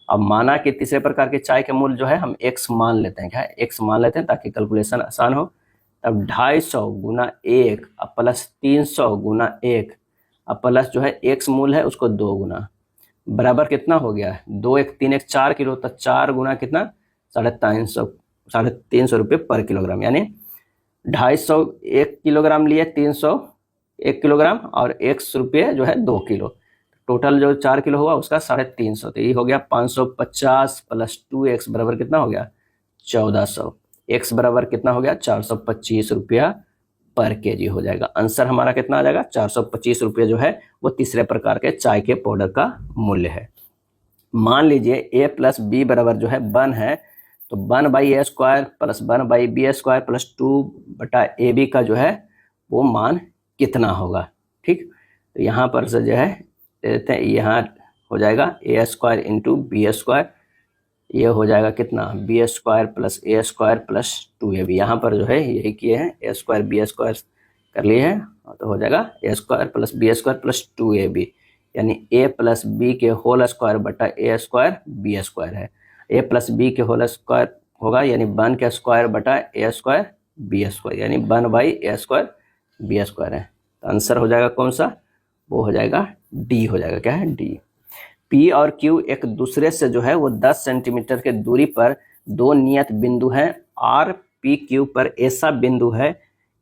अब माना कि तीसरे प्रकार के चाय के मूल्य जो है हम x मान लेते हैं। क्या है x मान लेते हैं ताकि कैलकुलेशन आसान हो। तब 250 गुना 1 अब प्लस 300 गुना 1 अब प्लस जो है x मूल्य है उसको 2 गुना बराबर कितना हो गया 2 1 3 1 4 किलो, तो 4 गुना कितना 350 रुपये पर किलोग्राम, यानी 250 1 किलोग्राम लिए 300 1 किलोग्राम और x रुपये जो है 2 किलो, टोटल जो 4 किलो हुआ उसका 350, तो ये हो गया 550 प्लस 2x बराबर कितना हो गया 1400, x बराबर कितना हो गया 425 रुपया पर केजी हो जाएगा। आंसर हमारा कितना आ जाएगा 425 रुपये जो है वो तीसरे प्रकार के चाय के पाउडर का मूल्य है। मान लीजिए a प्लस बी बराबर जो है 1 है, तो 1/a² plus 1/b² plus 2/ab का जो है वो मान कितना होगा। ठीक, तो यहाँ पर से जो है देते हैं, यहाँ हो जाएगा a² इंटू b², ये हो जाएगा कितना b² plus a² plus 2ab। यहाँ पर जो है यही किए हैं a² b² कर लिए हैं, तो हो जाएगा a² plus b² plus 2ab, यानी a प्लस बी के होल स्क्वायर बटा a² b² है। a प्लस बी के होल स्क्वायर होगा यानी 1 के स्क्वायर बटा a² b², यानी 1/a² b² है। तो आंसर हो जाएगा कौन सा, वो हो जाएगा डी हो जाएगा। क्या है डी। P और Q एक दूसरे से जो है वो 10 सेंटीमीटर के दूरी पर दो नियत बिंदु हैं। R P Q पर ऐसा बिंदु है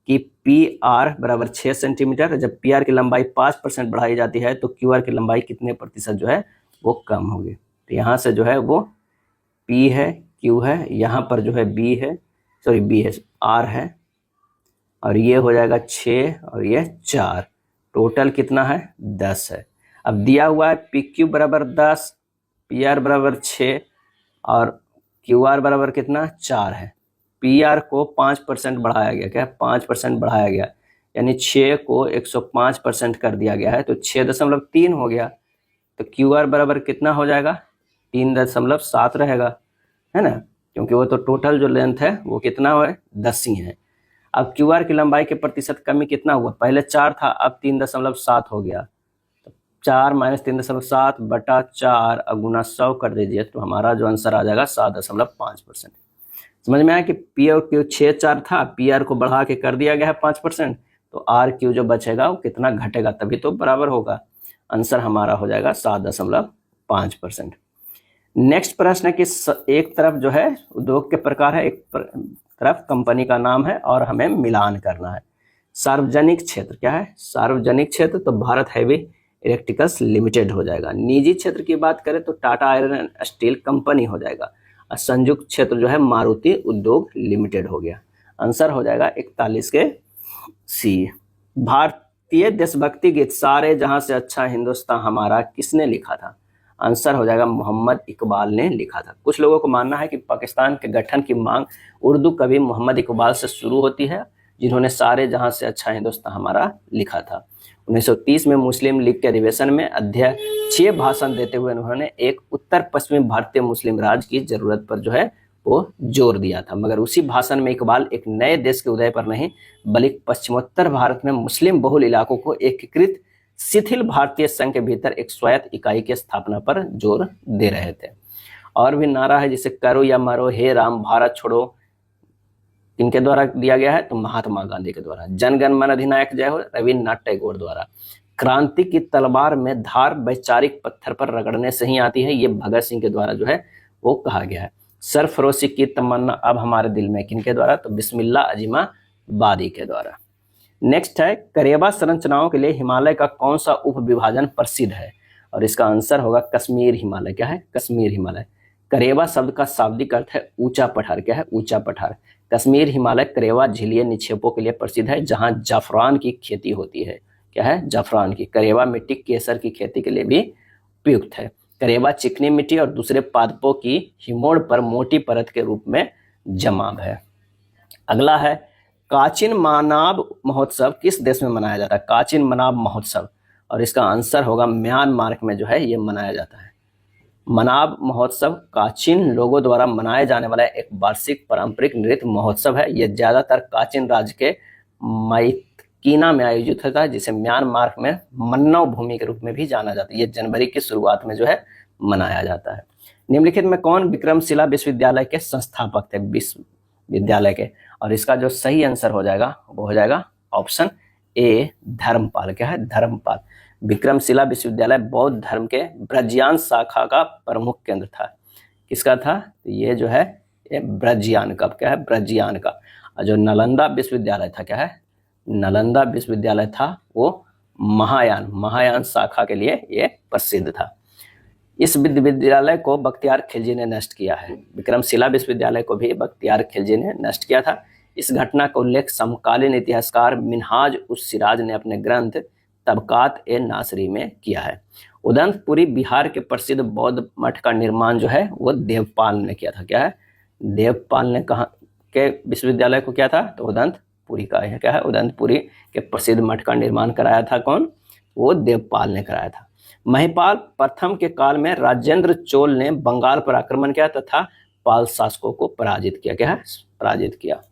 कि PR बराबर 6 सेंटीमीटर, जब PR की लंबाई 5% बढ़ाई जाती है तो QR की लंबाई कितने प्रतिशत जो है वो कम होगी। तो यहाँ से जो है वो P है Q है, यहाँ पर जो है B है R है, और ये हो जाएगा 6 और ये 4, टोटल कितना है 10 है। अब दिया हुआ है PQ बराबर 10, PR बराबर 6 और QR बराबर कितना 4 है। PR को 5% बढ़ाया गया, क्या 5% बढ़ाया गया, यानी 6 को 105% कर दिया गया है, तो 6.3 हो गया। तो QR बराबर कितना हो जाएगा 3.7 रहेगा, है ना, क्योंकि वो तो टोटल जो लेंथ है वो कितना है 10 ही है। अब QR की लंबाई के प्रतिशत कमी कितना हुआ, पहले 4 था, अब 3.7 हो गया। तो 4 - 3.7 बटा 4 अब गुना 100 कर दीजिए, तो हमारा जो आंसर आ जाएगा 7.5%। समझ में आया कि P और Q 6 4 था, PR को बढ़ा के कर दिया गया है 5%, तो RQ जो बचेगा वो कितना घटेगा, तभी तो बराबर होगा। आंसर हमारा हो जाएगा 7.5%। नेक्स्ट प्रश्न है कि एक तरफ जो है उद्योग के प्रकार है, एक तरफ कंपनी का नाम है और हमें मिलान करना है। सार्वजनिक क्षेत्र क्या है, सार्वजनिक क्षेत्र तो भारत हैवी इलेक्ट्रिकल्स लिमिटेड हो जाएगा। निजी क्षेत्र की बात करें तो Tata iron and steel company हो जाएगा। और संयुक्त क्षेत्र जो है मारुति उद्योग लिमिटेड हो गया। आंसर हो जाएगा 41 के सी। भारतीय देशभक्ति गीत सारे जहां से अच्छा हिंदुस्तान हमारा किसने लिखा था, आंसर हो जाएगा मोहम्मद इकबाल ने लिखा था। कुछ लोगों को मानना है कि पाकिस्तान के गठन की मांग उर्दू कवि मोहम्मद इकबाल से शुरू होती है, जिन्होंने सारे जहां से अच्छा हिंदुस्तान हमारा लिखा था। 1930 में मुस्लिम लीग के अधिवेशन में अध्यक्षीय भाषण देते हुए उन्होंने एक उत्तर पश्चिमी भारतीय मुस्लिम राज्य की जरूरत पर जो है वो जोर दिया था। मगर उसी भाषण में इकबाल एक नए देश के उदय पर नहीं बल्कि पश्चिमोत्तर भारत में मुस्लिम बहुल इलाकों को एकीकृत शिथिल भारतीय संघ के भीतर एक स्वायत्त इकाई की स्थापना पर जोर दे रहे थे। और भी नारा है जिसे करो या मरो, हे राम भारत छोड़ो, किनके द्वारा दिया गया है, तो महात्मा गांधी के द्वारा। जनगण मन अधिनायक जय हो रविन्द्रनाथ टैगोर द्वारा। क्रांति की तलवार में धार वैचारिक पत्थर पर रगड़ने से ही आती है, ये भगत सिंह के द्वारा जो है वो कहा गया है। सरफरोशी की तमन्ना अब हमारे दिल में, किनके द्वारा, तो बिस्मिल्लाह अजीमाबादी के द्वारा। नेक्स्ट है करेबा संरचनाओं के लिए हिमालय का कौन सा उप विभाजन प्रसिद्ध है, और इसका आंसर होगा कश्मीर हिमालय। क्या है, कश्मीर हिमालय। करेबा शब्द का शाब्दिक अर्थ है ऊंचा पठार। क्या है, ऊंचा पठार। कश्मीर हिमालय करेबा झीलीय निक्षेपों के लिए प्रसिद्ध है, जहां जाफरान की खेती होती है। क्या है, जाफरान की। करेबा मिट्टी केसर की खेती के लिए भी उपयुक्त है। करेबा चिकनी मिट्टी और दूसरे पादपों की हिमोड़ पर मोटी परत के रूप में जमाव है। अगला है काचिन मनाब महोत्सव किस देश में मनाया जाता है, काचिन मनाब महोत्सव, और इसका आंसर होगा म्यांमार में जो है ये मनाया जाता है। मनाब महोत्सव काचिन लोगों द्वारा मनाए जाने वाला एक वार्षिक पारंपरिक नृत्य महोत्सव है। यह ज्यादातर काचिन राज्य के माइकीना में आयोजित होता है, जिसे म्यांमार में मन्नव भूमि के रूप में भी जाना जाता है। ये जनवरी की शुरुआत में जो है मनाया जाता है। निम्नलिखित में कौन विक्रमशिला विश्वविद्यालय के संस्थापक थे, विश्वविद्यालय के, और इसका जो सही आंसर हो जाएगा वो हो जाएगा ऑप्शन ए धर्मपाल। क्या है, धर्मपाल। विक्रमशिला विश्वविद्यालय बौद्ध धर्म के ब्रजियान शाखा का प्रमुख केंद्र था। किसका था, तो ये जो है ये ब्रजियान का। क्या है, ब्रजियान का। और जो नालंदा विश्वविद्यालय था, क्या है, नालंदा विश्वविद्यालय था वो महायान शाखा के लिए ये प्रसिद्ध था। इस विश्वविद्यालय को बख्तियार खिलजी ने नष्ट किया है। विक्रमशिला विश्वविद्यालय को भी बख्तियार खिलजी ने नष्ट किया था। इस घटना का उल्लेख समकालीन इतिहासकार मिनहाज उस सिराज ने अपने ग्रंथ तबकात ए नासरी में किया है। उदंतपुरी बिहार के प्रसिद्ध बौद्ध मठ का निर्माण जो है वो देवपाल ने किया था। क्या है, देवपाल ने कहा के विश्वविद्यालय को किया था, तो उदंतपुरी का है। क्या है, उदंतपुरी के प्रसिद्ध मठ का निर्माण कराया था कौन, वो देवपाल ने कराया था। महिपाल प्रथम के काल में राजेंद्र चोल ने बंगाल पर आक्रमण किया तथा पाल शासकों को पराजित किया। क्या है, पराजित किया।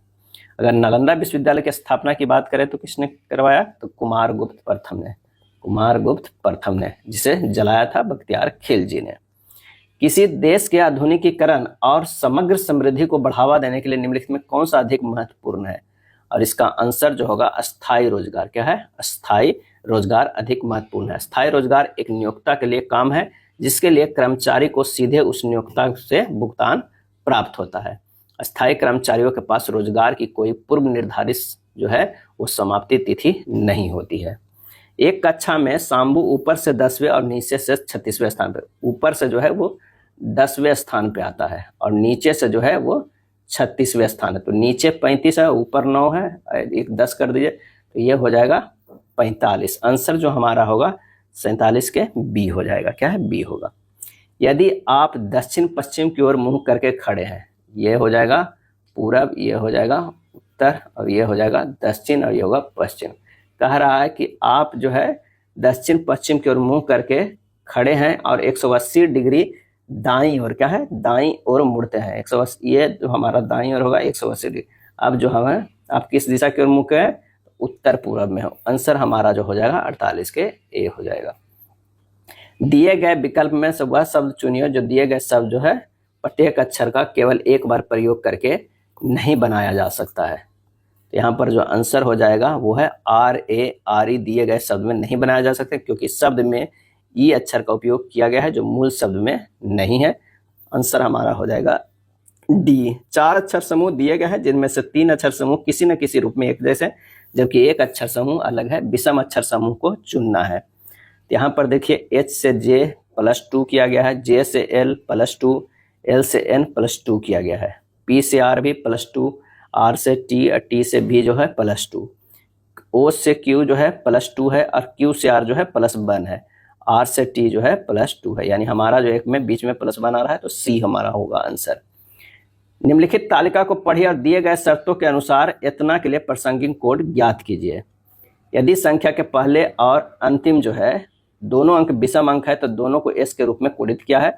अगर नालंदा विश्वविद्यालय की स्थापना की बात करें तो किसने करवाया, तो कुमारगुप्त प्रथम ने, जिसे जलाया था बख्तियार खिलजी ने। किसी देश के आधुनिकीकरण और समग्र समृद्धि को बढ़ावा देने के लिए निम्नलिखित में कौन सा अधिक महत्वपूर्ण है, और इसका आंसर जो होगा अस्थायी रोजगार। क्या है, अस्थायी रोजगार अधिक महत्वपूर्ण है। स्थायी रोजगार एक नियोक्ता के लिए काम है जिसके लिए कर्मचारी को सीधे उस नियोक्ता से भुगतान प्राप्त होता है। अस्थायी कर्मचारियों के पास रोजगार की कोई पूर्व निर्धारित जो है वो समाप्ति तिथि नहीं होती है। एक कक्षा में शाम्बू ऊपर से 10वें और नीचे से 36वें स्थान पर, ऊपर से जो है वो 10वें स्थान पे आता है और नीचे से जो है वो 36वें स्थान है। तो नीचे 35 है, ऊपर 9 है, एक 10 कर दीजिए तो ये हो जाएगा 45। आंसर जो हमारा होगा 47 के बी हो जाएगा। क्या है? बी होगा। यदि आप दक्षिण पश्चिम की ओर मुंह करके खड़े हैं, ये हो जाएगा पूरब, ये हो जाएगा उत्तर, और ये हो जाएगा दक्षिण, और ये होगा पश्चिम। कह रहा है कि आप जो है दक्षिण पश्चिम की ओर मुंह करके खड़े हैं और 180 डिग्री दाईं ओर, क्या है? दाईं ओर मुड़ते हैं। 180, ये जो हमारा दाईं ओर होगा 180 डिग्री। अब जो हमें, आप किस दिशा की ओर मुंह के हैं? उत्तर पूरब में हो। आंसर हमारा जो हो जाएगा 48 के ए हो जाएगा। दिए गए विकल्प में से वह शब्द चुनिए जो दिए गए शब्द जो है प्रत्येक अक्षर का केवल एक बार प्रयोग करके नहीं बनाया जा सकता है। तो यहाँ पर जो आंसर हो जाएगा वो है RARE। दिए गए शब्द में नहीं बनाया जा सकता क्योंकि शब्द में ई अक्षर का उपयोग किया गया है जो मूल शब्द में नहीं है। आंसर हमारा हो जाएगा डी। 4 अक्षर समूह दिए गए हैं जिनमें से 3 अक्षर समूह किसी न किसी रूप में एक जैसे, जबकि एक अक्षर समूह अलग है। विषम अक्षर समूह को चुनना है। यहाँ पर देखिए H से J +2 किया गया है, J से L +2, L से N +2 किया गया है, P से R भी +2, R से T और T से B जो है +2, O से Q जो है +2 है और Q से R जो है +1 है, R से T जो है +2 है। यानी हमारा जो एक में बीच में +1 आ रहा है तो C हमारा होगा आंसर। निम्नलिखित तालिका को पढ़िए और दिए गए शर्तों के अनुसार इतना के लिए प्रासंगिक कोड ज्ञात कीजिए। यदि संख्या के पहले और अंतिम जो है दोनों अंक विषम अंक है तो दोनों को एस के रूप में कोडित किया है।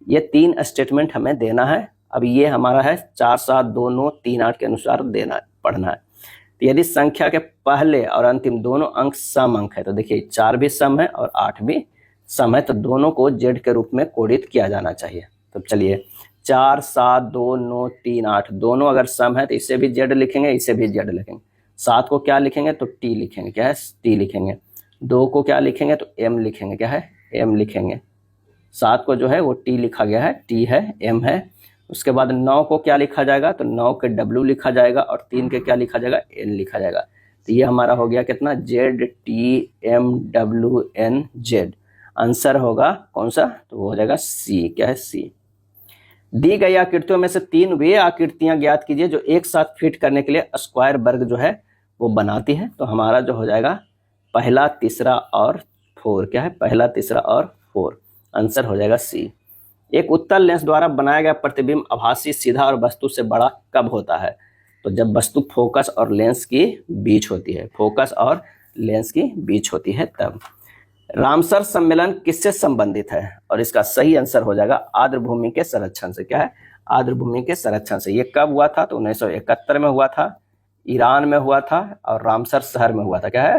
ये 3 स्टेटमेंट हमें देना है। अब ये हमारा है 4 7 2 9 3 8 के अनुसार देना पढ़ना है। तो यदि संख्या के पहले और अंतिम दोनों अंक सम अंक है तो देखिए 4 भी सम है और 8 भी सम है, तो दोनों को जेड के रूप में कोडित किया जाना चाहिए। तो चलिए 4 7 2 9 3 8 दोनों अगर सम है तो इसे भी जेड लिखेंगे, इसे भी जेड लिखेंगे। 7 को क्या लिखेंगे? तो टी लिखेंगे। क्या है? टी लिखेंगे। 2 को क्या लिखेंगे? तो एम लिखेंगे। क्या है? एम लिखेंगे। 7 को जो है वो टी लिखा गया है, टी है, एम है। उसके बाद 9 को क्या लिखा जाएगा? तो 9 के डब्ल्यू लिखा जाएगा और 3 के क्या लिखा जाएगा? एन लिखा जाएगा। तो ये हमारा हो गया कितना? Z T M W N Z. Answer होगा कौन सा? तो वो हो जाएगा सी। क्या है? सी। दी गई आकृतियों में से 3 वे आकृतियां ज्ञात कीजिए जो एक साथ फिट करने के लिए स्क्वायर वर्ग जो है वो बनाती है। तो हमारा जो हो जाएगा पहला, तीसरा और 4। क्या है? पहला, तीसरा और 4। आंसर हो जाएगा सी। एक उत्तल लेंस द्वारा बनाया गया प्रतिबिंब आभासी, सीधा और वस्तु से बड़ा कब होता है? तो जब वस्तु फोकस और लेंस की बीच होती है, फोकस और लेंस की बीच होती है तब। रामसर सम्मेलन किससे संबंधित है? और इसका सही आंसर हो जाएगा आर्द्रभूमि के संरक्षण से। क्या है? आर्द्रभूमि के संरक्षण से। ये कब हुआ था? तो 1971 में हुआ था, ईरान में हुआ था और रामसर शहर में हुआ था। क्या है?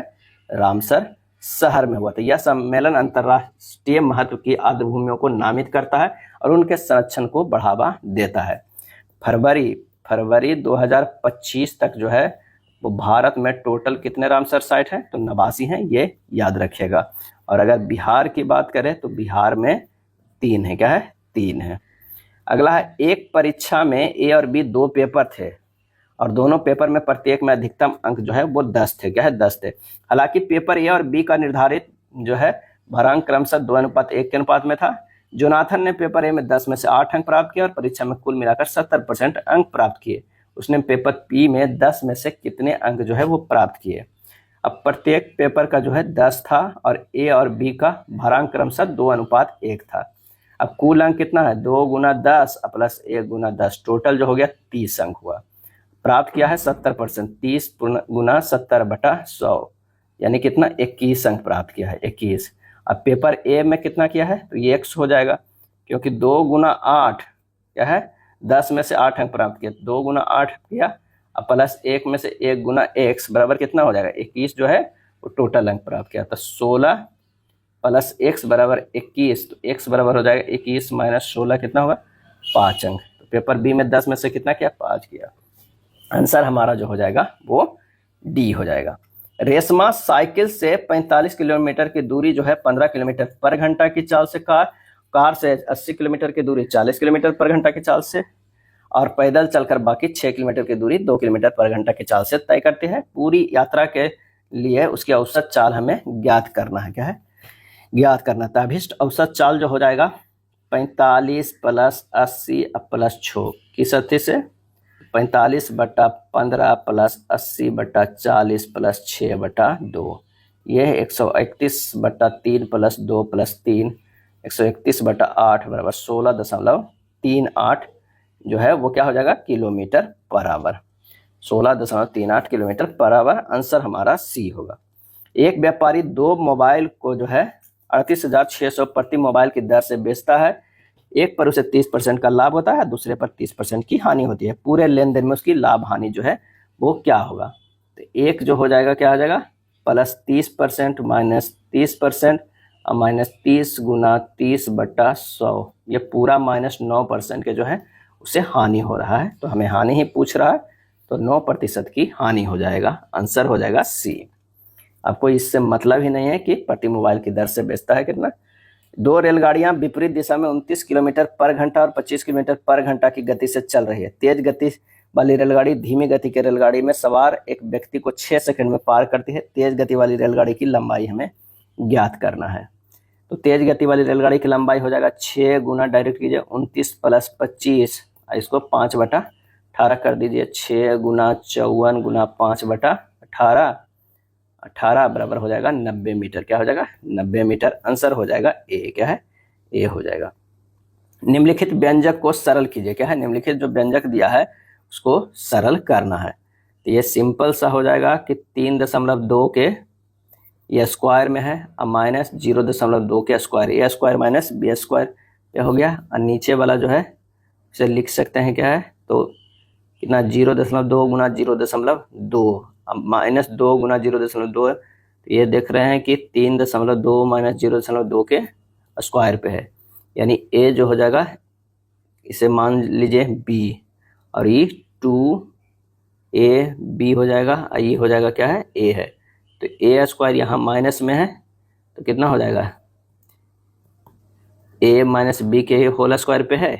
रामसर शहर में हुआ था। यह सम्मेलन अंतर्राष्ट्रीय महत्व की आर्द्रभूमियों को नामित करता है और उनके संरक्षण को बढ़ावा देता है। फरवरी 2025 तक जो है वो भारत में टोटल कितने रामसर साइट हैं? तो 89 हैं, ये याद रखिएगा। और अगर बिहार की बात करें तो बिहार में 3 है। क्या है? 3 है। अगला है, एक परीक्षा में ए और बी 2 पेपर थे और दोनों पेपर में प्रत्येक में अधिकतम अंक जो है वो 10 थे। क्या है? 10 थे। हालांकि पेपर ए और बी का निर्धारित जो है भरांक क्रमशः 2:1 के अनुपात में था। जोनाथन ने पेपर ए में 10 में से 8 अंक प्राप्त किए और परीक्षा में कुल मिलाकर 70% अंक प्राप्त किए। उसने पेपर बी में 10 में से कितने अंक जो है वो प्राप्त किए? अब प्रत्येक पेपर का जो है 10 था और ए और बी का भरांक क्रमशः 2:1 था। अब कुल अंक कितना है? 2 × 10 प्लस 1 × 10, टोटल जो हो गया 30 अंक हुआ। प्राप्त किया है 70%, 30 × 70/100 यानी कितना? 21 अंक प्राप्त किया है, 21। अब पेपर ए में कितना किया है? तो ये x हो जाएगा क्योंकि 2 × 8 क्या है? 10 में से 8 अंक प्राप्त किया, 2 × 8 किया अब प्लस 1 में से 1 × x बराबर कितना हो जाएगा? 21 जो है वो टोटल अंक प्राप्त किया। तो 16 प्लस x बराबर 21, तो x बराबर हो जाएगा 21 - 16 कितना होगा? 5 अंक। तो पेपर बी में 10 में से कितना किया? 5 किया। आंसर हमारा जो हो जाएगा वो डी हो जाएगा। रेशमा साइकिल से 45 किलोमीटर की दूरी जो है 15 किलोमीटर पर घंटा की चाल से कार से 80 किलोमीटर की दूरी 40 किलोमीटर पर घंटा की चाल से और पैदल चलकर बाकी 6 किलोमीटर की दूरी 2 किलोमीटर पर घंटा की चाल से तय करते हैं। पूरी यात्रा के लिए उसकी औसत चाल हमें ज्ञात करना है। क्या है? ज्ञात करना। अभीष्ट औसत चाल जो हो जाएगा 45 + 80 + 6 किस अर्थी से? 45/15 प्लस 80/40 प्लस 6/2, ये है 131/3 प्लस 2 प्लस 3, 131/8 बराबर 16.38 जो है वो क्या हो जाएगा kilometre per hour, 16.38 kilometre per hour. Answer हमारा सी होगा। एक व्यापारी दो मोबाइल को जो है 38,600 प्रति मोबाइल की दर से बेचता है। एक पर उसे 30% का लाभ होता है, दूसरे पर 30% की हानि होती है। पूरे लेन देन में उसकी लाभ हानि जो है वो क्या होगा? तो एक जो हो जाएगा क्या हो जाएगा प्लस 30% माइनस 30% और माइनस 30 गुना 30/100, ये पूरा -9% के जो है उसे हानि हो रहा है। तो हमें हानि ही पूछ रहा है, तो 9% की हानि हो जाएगा। आंसर हो जाएगा सी। आपको इससे मतलब ही नहीं है कि प्रति मोबाइल की दर से बेचता है कितना। दो रेलगाड़ियां विपरीत दिशा में 29 किलोमीटर पर घंटा और 25 किलोमीटर पर घंटा की गति से चल रही है। तेज गति वाली रेलगाड़ी धीमी गति के रेलगाड़ी में सवार एक व्यक्ति को 6 सेकंड में पार करती है। तेज गति वाली रेलगाड़ी की लंबाई हमें ज्ञात करना है। तो तेज गति वाली रेलगाड़ी की लंबाई हो जाएगा 6 गुना, डायरेक्ट कीजिए 29 प्लस 25, इसको 5/18 कर दीजिए। 6 गुना 54 गुना 5/18, 18 बराबर हो जाएगा 90 मीटर। क्या हो जाएगा 90 मीटर। आंसर हो जाएगा ए। क्या है ए हो जाएगा। निम्नलिखित व्यंजक को सरल कीजिए। क्या है निम्नलिखित जो व्यंजक दिया है उसको सरल करना है। तो ये सिंपल सा हो जाएगा कि 3.2 के ये स्क्वायर में है और माइनस 0.2 के स्क्वायर, ए स्क्वायर माइनस बी स्क्वायर, ये हो गया। और नीचे वाला जो है इसे लिख सकते हैं क्या है तो कितना 0.2 गुना 0.2 माइनस 2 गुना 0.2, तो ये देख रहे हैं कि 3.2 माइनस 0.2 के स्क्वायर पे है, यानी ए जो हो जाएगा इसे मान लीजिए बी, और ये 2ab हो जाएगा और ये हो जाएगा क्या है ए है। तो ए स्क्वायर यहाँ माइनस में है तो कितना हो जाएगा ए माइनस बी के होल स्क्वायर पे है।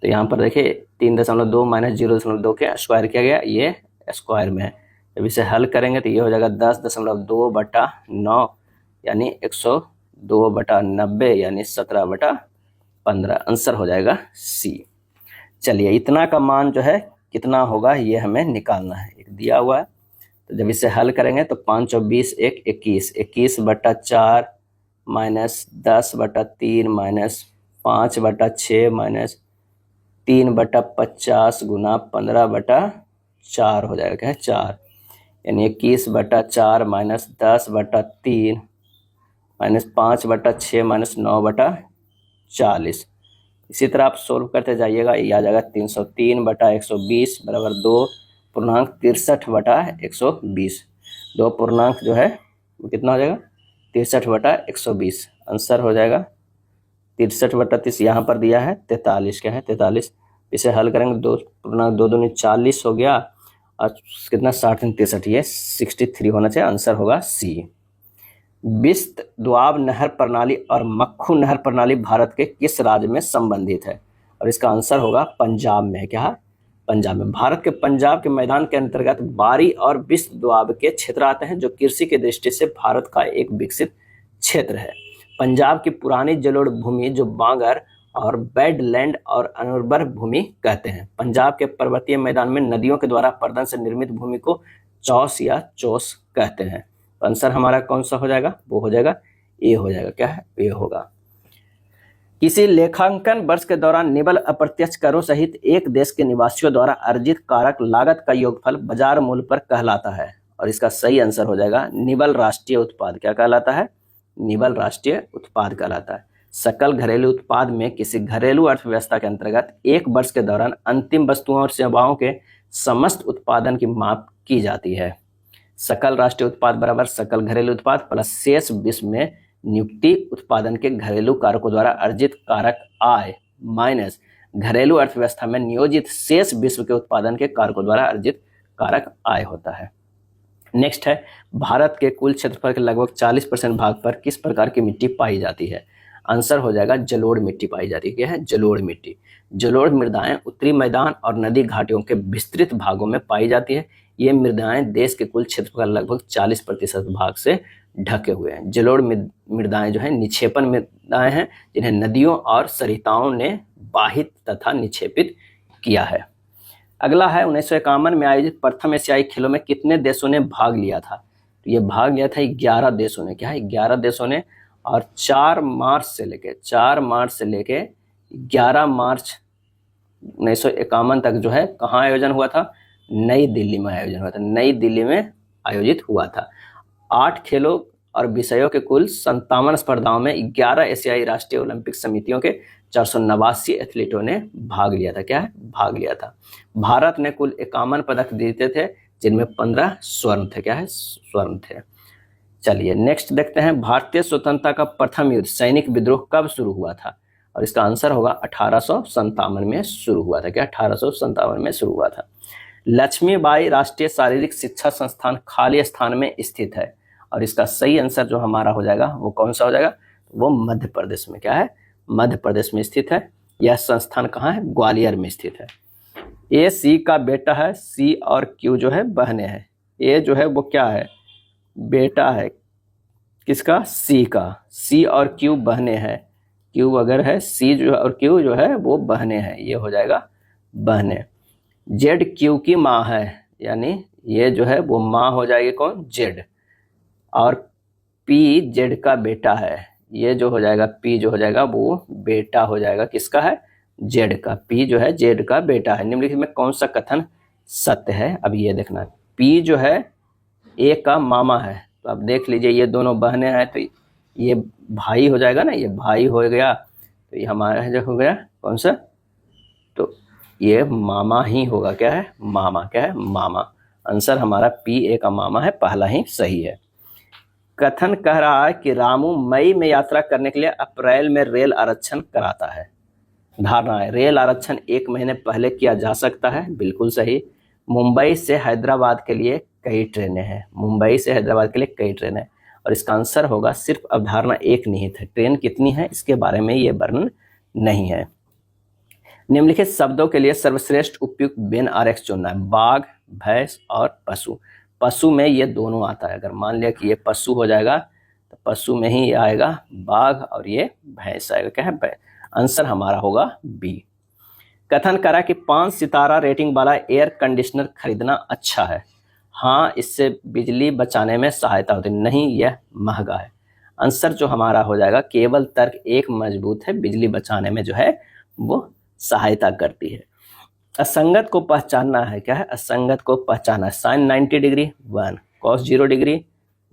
तो यहाँ पर देखिए 3.2 माइनस 0.2 के स्क्वायर किया गया, ये स्क्वायर में है। जब इसे हल करेंगे तो ये हो जाएगा 10.2/9 यानी 102/90 यानी 17/15। आंसर हो जाएगा सी। चलिए इतना का मान जो है कितना होगा ये हमें निकालना है, एक दिया हुआ है। तो जब इसे हल करेंगे तो 5 और 20 1 21, 21/4 माइनस 10/3 माइनस 5/6 माइनस 3/50 गुना 15/4 हो जाएगा। क्या है 4, यानी 21/4 माइनस 10/3 माइनस 5/6 माइनस 9/40। इसी तरह आप सोल्व करते जाइएगा, ये आ जाएगा 303/120 बराबर 2.63/120। 2 पूर्णांक जो है वो कितना हो जाएगा 63/120। आंसर हो जाएगा 63/30, यहाँ पर दिया है 43। क्या है 43। इसे हल करेंगे 2 पूर्णांक 2 दूनी 40 हो गया और कितना 60 63, ये 63 होना चाहिए। आंसर होगा सी। बिस्त दोआब नहर प्रणाली और मक्खू नहर प्रणाली भारत के किस राज्य में संबंधित है? और इसका आंसर होगा पंजाब में। क्या है पंजाब में। भारत के पंजाब के मैदान के अंतर्गत बारी और बिस्त दोआब के क्षेत्र आते हैं, जो कृषि की दृष्टि से भारत का एक विकसित क्षेत्र है। पंजाब की पुरानी जलोढ़ भूमि जो बांगर और बेडलैंड और अनुर्वर भूमि कहते हैं। पंजाब के पर्वतीय मैदान में नदियों के द्वारा पर्दन से निर्मित भूमि को चौस या चोस कहते हैं। तो आंसर हमारा कौन सा हो जाएगा? वो हो जाएगा ए हो जाएगा। क्या है ए होगा। किसी लेखांकन वर्ष के दौरान निवल अप्रत्यक्ष करों सहित एक देश के निवासियों द्वारा अर्जित कारक लागत का योगफल बाजार मूल्य पर कहलाता है। और इसका सही आंसर हो जाएगा निवल राष्ट्रीय उत्पाद। क्या कहलाता है? निवल राष्ट्रीय उत्पाद कहलाता है। सकल घरेलू उत्पाद में किसी घरेलू अर्थव्यवस्था के अंतर्गत एक वर्ष के दौरान अंतिम वस्तुओं और सेवाओं के समस्त उत्पादन की माप की जाती है। सकल राष्ट्रीय उत्पाद बराबर सकल घरेलू उत्पाद प्लस शेष विश्व में नियुक्ति उत्पादन के घरेलू कारकों द्वारा अर्जित कारक आय माइनस घरेलू अर्थव्यवस्था में नियोजित शेष विश्व के उत्पादन के कारकों द्वारा अर्जित कारक आय होता है। नेक्स्ट है, भारत के कुल क्षेत्रफल के लगभग 40% भाग पर किस प्रकार की मिट्टी पाई जाती है? आंसर हो जाएगा जलोढ़ मिट्टी पाई जाती है। क्या है? जलोढ़ मिट्टी। जलोढ़ मृदाएं उत्तरी मैदान और नदी घाटियों के विस्तृत भागों में पाई जाती है। ये मृदाएं देश के कुल क्षेत्रफल का लगभग 40% भाग से ढके हुए हैं। जलोढ़ मृदाएं जो है निक्षेपण मृदाएं हैं, जिन्हें नदियों और सरिताओं ने बाहित तथा निक्षेपित किया है। अगला है 1951 में आयोजित प्रथम एशियाई खेलों में कितने देशों ने भाग लिया था? तो ये भाग लिया था 11 देशों ने। क्या है? 11 देशों ने। और 4 मार्च से लेके 11 मार्च 1951 तक जो है कहाँ आयोजन हुआ था? नई दिल्ली में आयोजन हुआ था। नई दिल्ली में आयोजित हुआ था। 8 खेलों और विषयों के कुल 57 स्पर्धाओं में 11 एशियाई राष्ट्रीय ओलंपिक समितियों के 489 एथलीटों ने भाग लिया था। क्या है? भाग लिया था। भारत ने कुल 51 पदक जीते थे, जिनमें 15 स्वर्ण थे। क्या है? स्वर्ण थे। चलिए नेक्स्ट देखते हैं, भारतीय स्वतंत्रता का प्रथम युद्ध सैनिक विद्रोह कब शुरू हुआ था? और इसका आंसर होगा 1857 में शुरू हुआ था। क्या? 1857 में शुरू हुआ था। लक्ष्मीबाई राष्ट्रीय शारीरिक शिक्षा संस्थान खाली स्थान में स्थित है, और इसका सही आंसर जो हमारा हो जाएगा वो कौन सा हो जाएगा? वो मध्य प्रदेश में। क्या है? मध्य प्रदेश में स्थित है। यह संस्थान कहाँ है? ग्वालियर में स्थित है। ए सी का बेटा है, सी और क्यू जो है बहने हैं। ए जो है वो क्या है? बेटा है किसका? सी का। सी और क्यू बहने हैं। क्यू अगर है, सी जो और क्यू जो है वो बहने हैं, ये हो जाएगा बहने। जेड क्यू की माँ है, यानी ये जो है वो माँ हो जाएगी कौन? जेड। और पी जेड का बेटा है, ये जो हो जाएगा पी जो हो जाएगा वो बेटा हो जाएगा किसका है? जेड का। पी जो है जेड का बेटा है। निम्नलिखित में कौन सा कथन सत्य है? अब ये देखना, पी जो है ए का मामा है, तो अब देख लीजिए ये दोनों बहनें हैं, तो ये भाई हो जाएगा ना, ये भाई हो गया, तो ये हमारा जो हो गया कौन सा? तो ये मामा ही होगा। क्या है? मामा। क्या है? मामा। आंसर हमारा पी ए का मामा है, पहला ही सही है। कथन कह रहा है कि रामू मई में यात्रा करने के लिए अप्रैल में रेल आरक्षण कराता है। धारणा है रेल आरक्षण 1 महीने पहले किया जा सकता है। बिल्कुल सही। मुंबई से हैदराबाद के लिए कई ट्रेनें हैं। मुंबई से हैदराबाद के लिए कई ट्रेनें हैं, और इसका आंसर होगा सिर्फ अवधारणा एक निहित है। ट्रेन कितनी है इसके बारे में ये वर्णन नहीं है। निम्नलिखित शब्दों के लिए सर्वश्रेष्ठ उपयुक्त बेन आरेख चुनना है। बाघ, भैंस और पशु। पशु में ये दोनों आता है। अगर मान लिया कि ये पशु हो जाएगा तो पशु में ही आएगा बाघ और ये भैंस आएगा। क्या है? आंसर हमारा होगा बी। कथन करा कि 5 सितारा रेटिंग वाला एयर कंडीशनर खरीदना अच्छा है। हाँ, इससे बिजली बचाने में सहायता होती है। नहीं, यह महंगा है। आंसर जो हमारा हो जाएगा केवल तर्क एक मजबूत है, बिजली बचाने में जो है वो सहायता करती है। असंगत को पहचानना है। क्या है? असंगत को पहचानना है। Sine 90 degree 1, cos 0 degree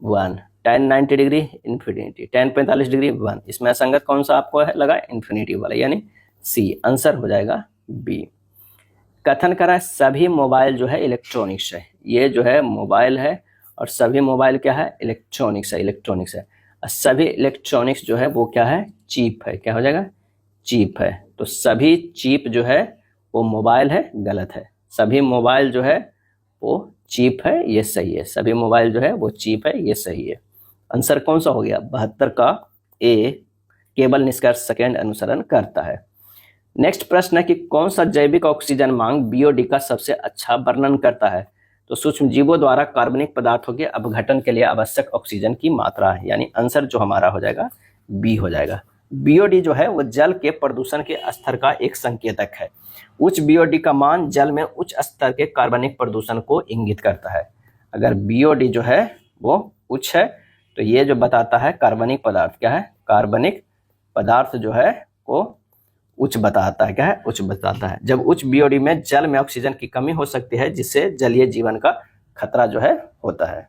1, tan 90 degree infinity, tan 45 degree 1। इसमें असंगत कौन सा आपको है लगा? इन्फिनिटी वाला, यानी सी। आंसर हो जाएगा बी। कथन करा है सभी मोबाइल जो है इलेक्ट्रॉनिक्स है। ये जो है मोबाइल है, और सभी मोबाइल क्या है? इलेक्ट्रॉनिक्स है। इलेक्ट्रॉनिक्स है। सभी इलेक्ट्रॉनिक्स जो है वो क्या है? चीप है। क्या हो जाएगा? चीप है। तो सभी चीप जो है वो मोबाइल है, गलत है। सभी मोबाइल जो है वो चीप है, ये सही है। सभी मोबाइल जो है वो चीप है, ये सही है। आंसर कौन सा हो गया? 72 का ए। केवल निष्कर्ष सेकेंड अनुसरण करता है। नेक्स्ट प्रश्न है कि कौन सा जैविक ऑक्सीजन मांग बीओडी का सबसे अच्छा वर्णन करता है? तो सूक्ष्म जीवों द्वारा कार्बनिक पदार्थों के अपघटन के लिए आवश्यक ऑक्सीजन की मात्रा है, यानी आंसर जो हमारा हो जाएगा बी हो जाएगा। बीओडी जो है वो जल के प्रदूषण के स्तर का एक संकेतक है। उच्च बीओडी का मान जल में उच्च स्तर के कार्बनिक प्रदूषण को इंगित करता है। अगर बीओडी जो है वो उच्च है तो ये जो बताता है कार्बनिक पदार्थ क्या है? कार्बनिक पदार्थ जो है वो उच्च बताता है। क्या है? उच्च बताता है। जब उच्च बीओडी में जल में ऑक्सीजन की कमी हो सकती है, जिससे जलीय जीवन का खतरा जो है होता है।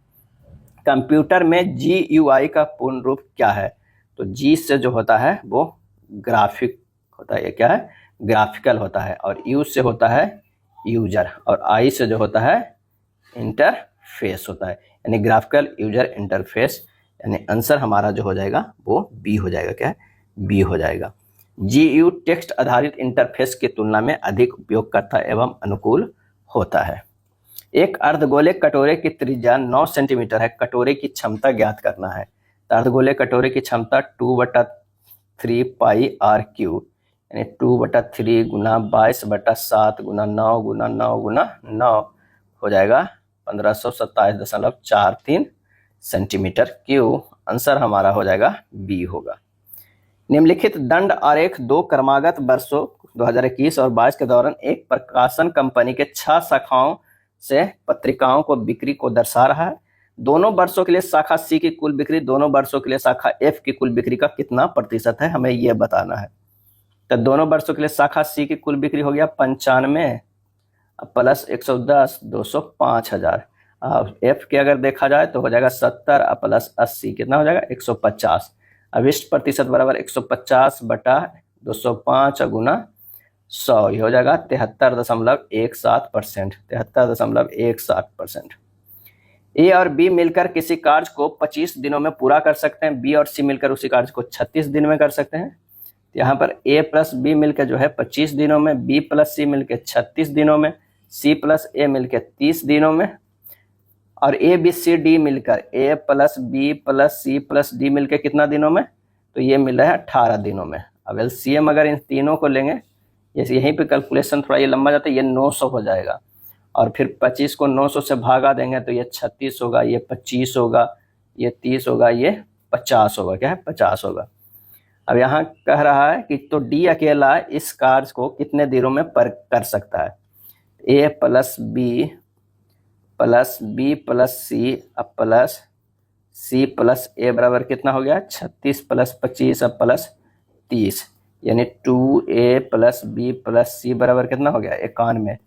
कंप्यूटर में जीयूआई का पूर्ण रूप क्या है? तो जी से जो होता है वो ग्राफिक होता है। ये क्या है? ग्राफिकल होता है। और यू से होता है यूजर, और आई से जो होता है इंटरफेस होता है, यानी ग्राफिकल यूजर इंटरफेस। यानी आंसर हमारा जो हो जाएगा वो बी हो जाएगा। क्या है? बी हो जाएगा। जीयू टेक्स्ट आधारित इंटरफेस की तुलना में अधिक उपयोगकर्ता एवं अनुकूल होता है। एक अर्धगोले कटोरे की त्रिज्या 9 सेंटीमीटर है। कटोरे की क्षमता ज्ञात करना है। तो अर्धगोले कटोरे की क्षमता 2/3 पाई आर क्यूब, यानी 2/3 गुना 22/7 गुना 9 गुना 9 गुना 9 हो जाएगा 1527.43 सेंटीमीटर क्यूब। आंसर हमारा हो जाएगा बी होगा। निम्नलिखित दंड आरेख 2 क्रमागत वर्षों 2021 और 22 के दौरान एक प्रकाशन कंपनी के 6 शाखाओं से पत्रिकाओं को बिक्री को दर्शा रहा है। दोनों वर्षों के लिए शाखा सी की कुल बिक्री, दोनों वर्षों के लिए शाखा एफ की कुल बिक्री का कितना प्रतिशत है, हमें यह बताना है। तो दोनों वर्षों के लिए शाखा सी की कुल बिक्री हो गया 95 प्लस 110, 205,000। एफ के अगर देखा जाए तो हो जाएगा 70 प्लस 80, कितना हो जाएगा 150। अभिष्ट प्रतिशत बराबर 150 बटा 205 गुना 100, ये हो जाएगा 73.17%, 73.17%। ए और बी मिलकर किसी कार्य को 25 दिनों में पूरा कर सकते हैं, बी और सी मिलकर उसी कार्य को 36 दिन में कर सकते हैं। यहाँ पर ए प्लस बी मिलकर जो है 25 दिनों में, बी प्लस सी मिलकर 36 दिनों में, सी प्लस ए मिलकर 30 दिनों में, और ए बी सी डी मिलकर A plus B plus C plus D मिलकर कितना दिनों में, तो ये मिल रहा है 18 दिनों में। अब एलसीएम अगर इन तीनों को लेंगे, जैसे यहीं पे कैलकुलेशन थोड़ा ये लंबा जाता है, ये 900 हो जाएगा, और फिर 25 को 900 से भागा देंगे तो ये 36 होगा, ये 25 होगा, ये 30 होगा, ये 50 होगा, क्या है 50 होगा। अब यहाँ कह रहा है कि तो डी अकेला इस कार्य को कितने दिनों में कर सकता है। ए प्लस बी प्लस सी अब प्लस सी प्लस ए बराबर कितना हो गया 36 प्लस 25 अब प्लस 30, यानी 2a प्लस बी प्लस सी बराबर कितना हो गया 91।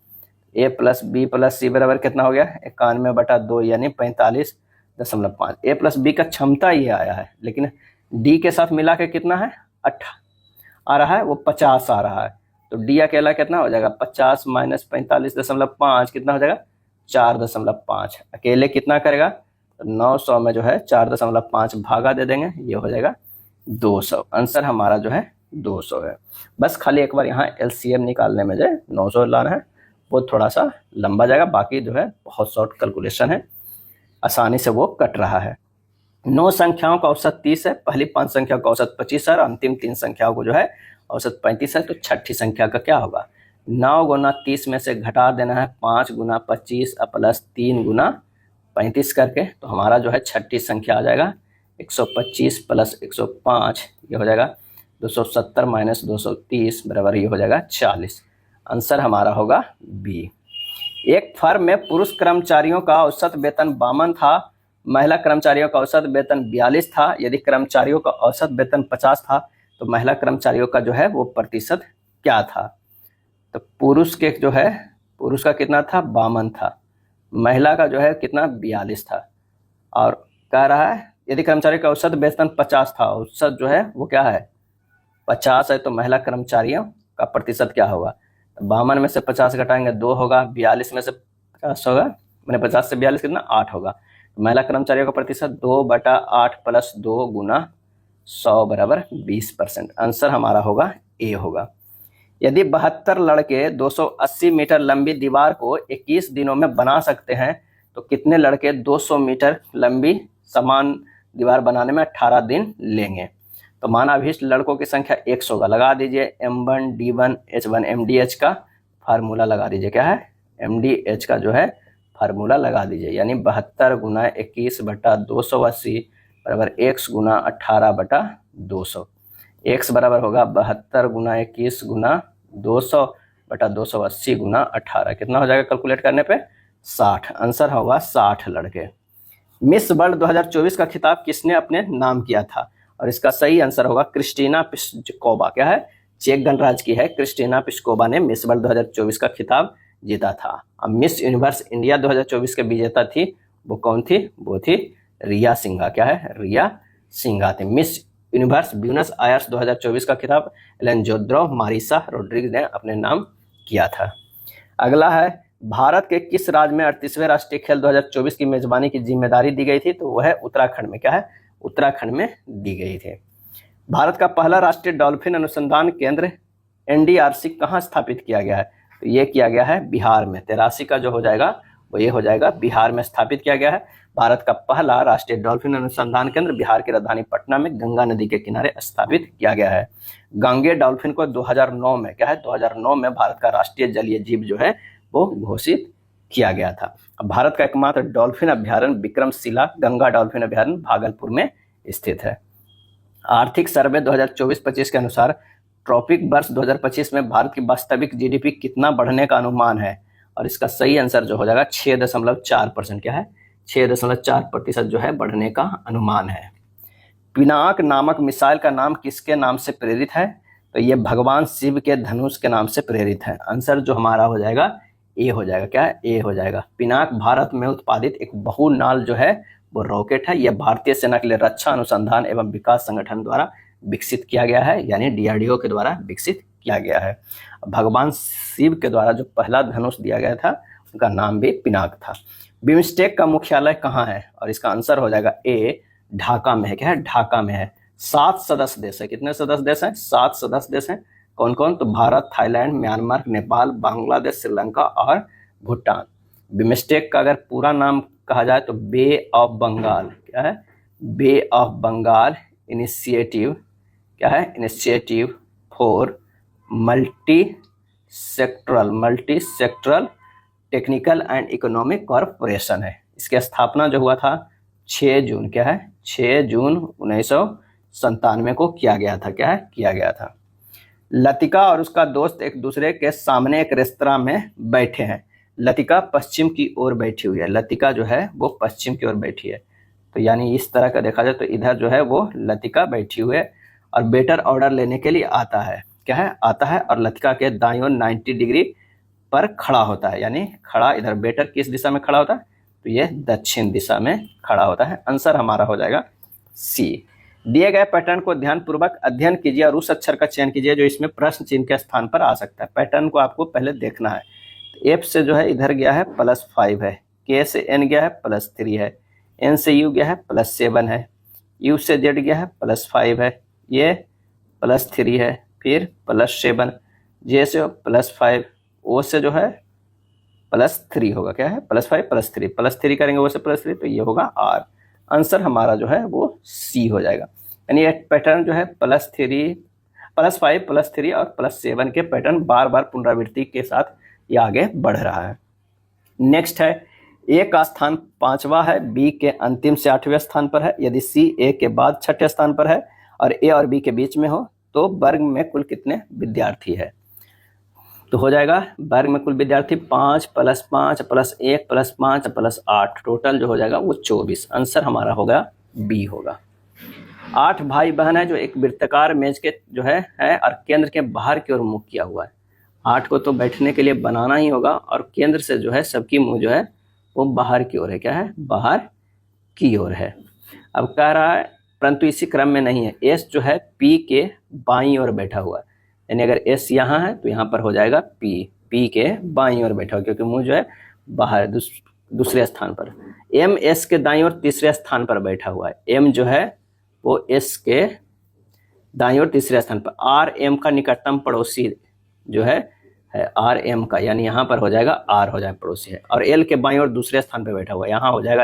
ए प्लस बी प्लस सी बराबर कितना हो गया 91/2, यानी 45.5। ए प्लस बी का क्षमता ये आया है, लेकिन डी के साथ मिला के कितना है 8 आ रहा है, वो 50 आ रहा है। तो डी अकेला कितना हो जाएगा 50 माइनस 45.5 कितना हो जाएगा 4.5। अकेले कितना करेगा 900 में जो है 4.5 भागा दे देंगे, ये हो जाएगा 200। आंसर हमारा जो है 200 है। बस खाली एक बार यहाँ एलसीएम निकालने में जो है 900 लाना है, वो थोड़ा सा लंबा जाएगा, बाकी जो है बहुत शॉर्ट कैलकुलेशन है, आसानी से वो कट रहा है। 9 संख्याओं का औसत 30 है, पहली 5 संख्या का औसत 25 है और अंतिम 3 संख्याओं को जो है औसत 35 है। तो छठी संख्या का क्या होगा 9 गुना 30 में से घटा देना है 5 गुना 25 प्लस 3 गुना 35 करके, तो हमारा जो है छठी संख्या आ जाएगा 125 प्लस 105, ये हो जाएगा 270 माइनस 230 बराबर ये हो जाएगा 40। आंसर हमारा होगा बी। एक फर्म में पुरुष कर्मचारियों का औसत वेतन 52 था, महिला कर्मचारियों का औसत वेतन 42 था। यदि कर्मचारियों का औसत वेतन 50 था तो महिला कर्मचारियों का जो है वो प्रतिशत क्या था। तो पुरुष के जो है पुरुष का कितना था 52 था, महिला का जो है कितना 42 था, और कह रहा है यदि कर्मचारी का औसत वेतन 50 था, औसत जो है वो क्या है 50 है, तो महिला कर्मचारियों का प्रतिशत क्या होगा 52 में से 50 घटाएंगे 2 होगा, 42 में से 50 होगा, मैंने 50 से 42 कितना 8 होगा। तो महिला कर्मचारियों का प्रतिशत 2/8 प्लस 2 गुना 100 बराबर 20%। आंसर हमारा होगा ए होगा। यदि 72 लड़के 280 मीटर लंबी दीवार को 21 दिनों में बना सकते हैं तो कितने लड़के 200 मीटर लंबी समान दीवार बनाने में 18 दिन लेंगे। तो मानाभीष्ट लड़कों की संख्या 100 का लगा दीजिए, M1 D1 H1 MDH का फार्मूला लगा दीजिए, क्या है MDH का जो है फार्मूला लगा दीजिए, यानी 72 गुना 21 बटा 280 बराबर x गुना 18 बटा 200। x बराबर होगा 72 गुना 21 गुना 200 बटा 280 गुना 18, कितना हो जाएगा कैलकुलेट करने पे 60। आंसर होगा 60 लड़के। मिस वर्ल्ड 2024 का खिताब किसने अपने नाम किया था, और इसका सही आंसर होगा क्रिस्टीना पिस्कोवा, क्या है चेक गणराज्य की है क्रिस्टीना पिस्कोवा ने मिस वर्ल्ड 2024 का खिताब जीता था। अब मिस यूनिवर्स इंडिया 2024 के विजेता थी, वो कौन थी, वो थी रिया सिंघा, क्या है रिया सिंघा थी। मिस यूनिवर्स ब्यूनस आयर्स 2024 का खिताब एलेंजोद्रो मारिसा रोड्रिग्स ने अपने नाम किया था। अगला है भारत के किस राज्य में 38वें राष्ट्रीय खेल 2024 की मेजबानी की जिम्मेदारी दी गई थी, तो वह है उत्तराखंड में, क्या है उत्तराखंड में दी गई थी। भारत का पहला राष्ट्रीय डॉल्फिन अनुसंधान केंद्र NDRC कहाँ स्थापित किया गया है, तो ये किया गया है बिहार में। 83 का जो हो जाएगा वो ये हो जाएगा बिहार में स्थापित किया गया है। भारत का पहला राष्ट्रीय डॉल्फिन अनुसंधान केंद्र बिहार की राजधानी पटना में गंगा नदी के किनारे स्थापित किया गया है। गांगे डॉल्फिन को 2009 में, क्या है 2009 में भारत का राष्ट्रीय जलीय जीव जो है वो घोषित किया गया था। अब भारत का एकमात्र डॉल्फिन अभ्यारण्य विक्रमशिला गंगा डॉल्फिन अभ्यारण्य भागलपुर में स्थित है। आर्थिक सर्वे 2024-25 के अनुसार ट्रॉपिक वर्ष 2025 में भारत की वास्तविक जीडीपी कितना बढ़ने का अनुमान है? और इसका सही आंसर जो हो जाएगा 6.4%। क्या है? 6.4% जो है बढ़ने का अनुमान है। पिनाक नामक मिसाइल का नाम किसके नाम से प्रेरित है? तो ये भगवान शिव के धनुष के नाम से प्रेरित है। आंसर जो हमारा हो जाएगा ए हो जाएगा। क्या है? ए हो जाएगा। पिनाक भारत में उत्पादित एक बहुनाल जो है वो रॉकेट है। यह भारतीय सेना के लिए रक्षा अनुसंधान एवं विकास संगठन द्वारा विकसित किया गया है, यानी डीआरडीओ के द्वारा विकसित किया गया है। भगवान शिव के द्वारा जो पहला धनुष दिया गया था उनका नाम भी पिनाक था। बिम्स्टेक का मुख्यालय कहाँ है? और इसका आंसर हो जाएगा ए, ढाका में है। क्या है? ढाका में है। 7 सदस्य देश है। कितने सदस्य देश हैं? 7 सदस्य देश हैं। कौन कौन? तो भारत, थाईलैंड, म्यांमार, नेपाल, बांग्लादेश, श्रीलंका और भूटान। बिम्स्टेक का अगर पूरा नाम कहा जाए तो बे ऑफ बंगाल। क्या है? बे ऑफ बंगाल इनिशिएटिव। क्या है? Initiative for multi sectoral technical and economic corporation है। इसकी स्थापना जो हुआ था 6 जून। क्या है? 6 जून 1997 को किया गया था। क्या है? किया गया था। लतिका और उसका दोस्त एक दूसरे के सामने एक रेस्तरां में बैठे हैं। लतिका पश्चिम की ओर बैठी हुई है। लतिका जो है वो पश्चिम की ओर बैठी है। तो यानी इस तरह का देखा जाए तो इधर जो है वो लतिका बैठी हुई है और वेटर ऑर्डर लेने के लिए आता है। क्या है? आता है और लतिका के दाईं ओर 90 डिग्री पर खड़ा होता है, यानी खड़ा इधर। वेटर किस दिशा में खड़ा होता है? तो ये दक्षिण दिशा में खड़ा होता है। आंसर हमारा हो जाएगा सी। दिए गए पैटर्न को ध्यानपूर्वक अध्ययन कीजिए और उस अक्षर का चयन कीजिए जो इसमें प्रश्न चिन्ह के स्थान पर आ सकता है। पैटर्न को आपको पहले देखना है। तो एफ से जो है इधर गया है +5 है, के से एन गया है +3 है, एन से यू गया है +7 है, यू से जेड गया है +5 है, ये +3 है, फिर +7, जे से +5, ओ से जो है +3 होगा। क्या है? +5 +3 करेंगे वो से +3, तो ये होगा आर। आंसर हमारा जो है वो सी हो जाएगा। यानी ये पैटर्न जो है +5 +3 और +7 के पैटर्न बार बार पुनरावृत्ति के साथ ये आगे बढ़ रहा है। नेक्स्ट है ए का स्थान 5वां है, बी के अंतिम से 8वें स्थान पर है। यदि सी ए के बाद 6ठे स्थान पर है और ए और बी के बीच में हो तो वर्ग में कुल कितने विद्यार्थी है? तो हो जाएगा वर्ग में कुल विद्यार्थी 5 + 5 + 1 + 5 + 8, टोटल जो हो जाएगा वो 24। आंसर हमारा होगा बी होगा। 8 भाई बहन है जो एक वृत्ताकार मेज के जो है और केंद्र के बाहर की ओर मुख किया हुआ है। 8 को तो बैठने के लिए बनाना ही होगा और केंद्र से जो है सबकी मुंह जो है वो बाहर की ओर है। क्या है? बाहर की ओर है। अब कह रहा है परंतु इसी क्रम में नहीं है। एस जो है पी के बाईं ओर बैठा हुआ है, यानी अगर एस यहाँ है तो यहाँ पर हो जाएगा पी के बाईं ओर बैठा हुआ, क्योंकि मुंह जो है बाहर दूसरे स्थान पर। एम एस के दाईं ओर तीसरे स्थान पर बैठा हुआ है। एम जो है वो एस के दाईं ओर तीसरे स्थान पर। आर एम का निकटतम पड़ोसी जो है आर एम का, यानी यहाँ पर हो जाएगा आर हो जाएगा पड़ोसी है। और एल के बाईं ओर दूसरे स्थान पर बैठा हुआ है, यहाँ हो जाएगा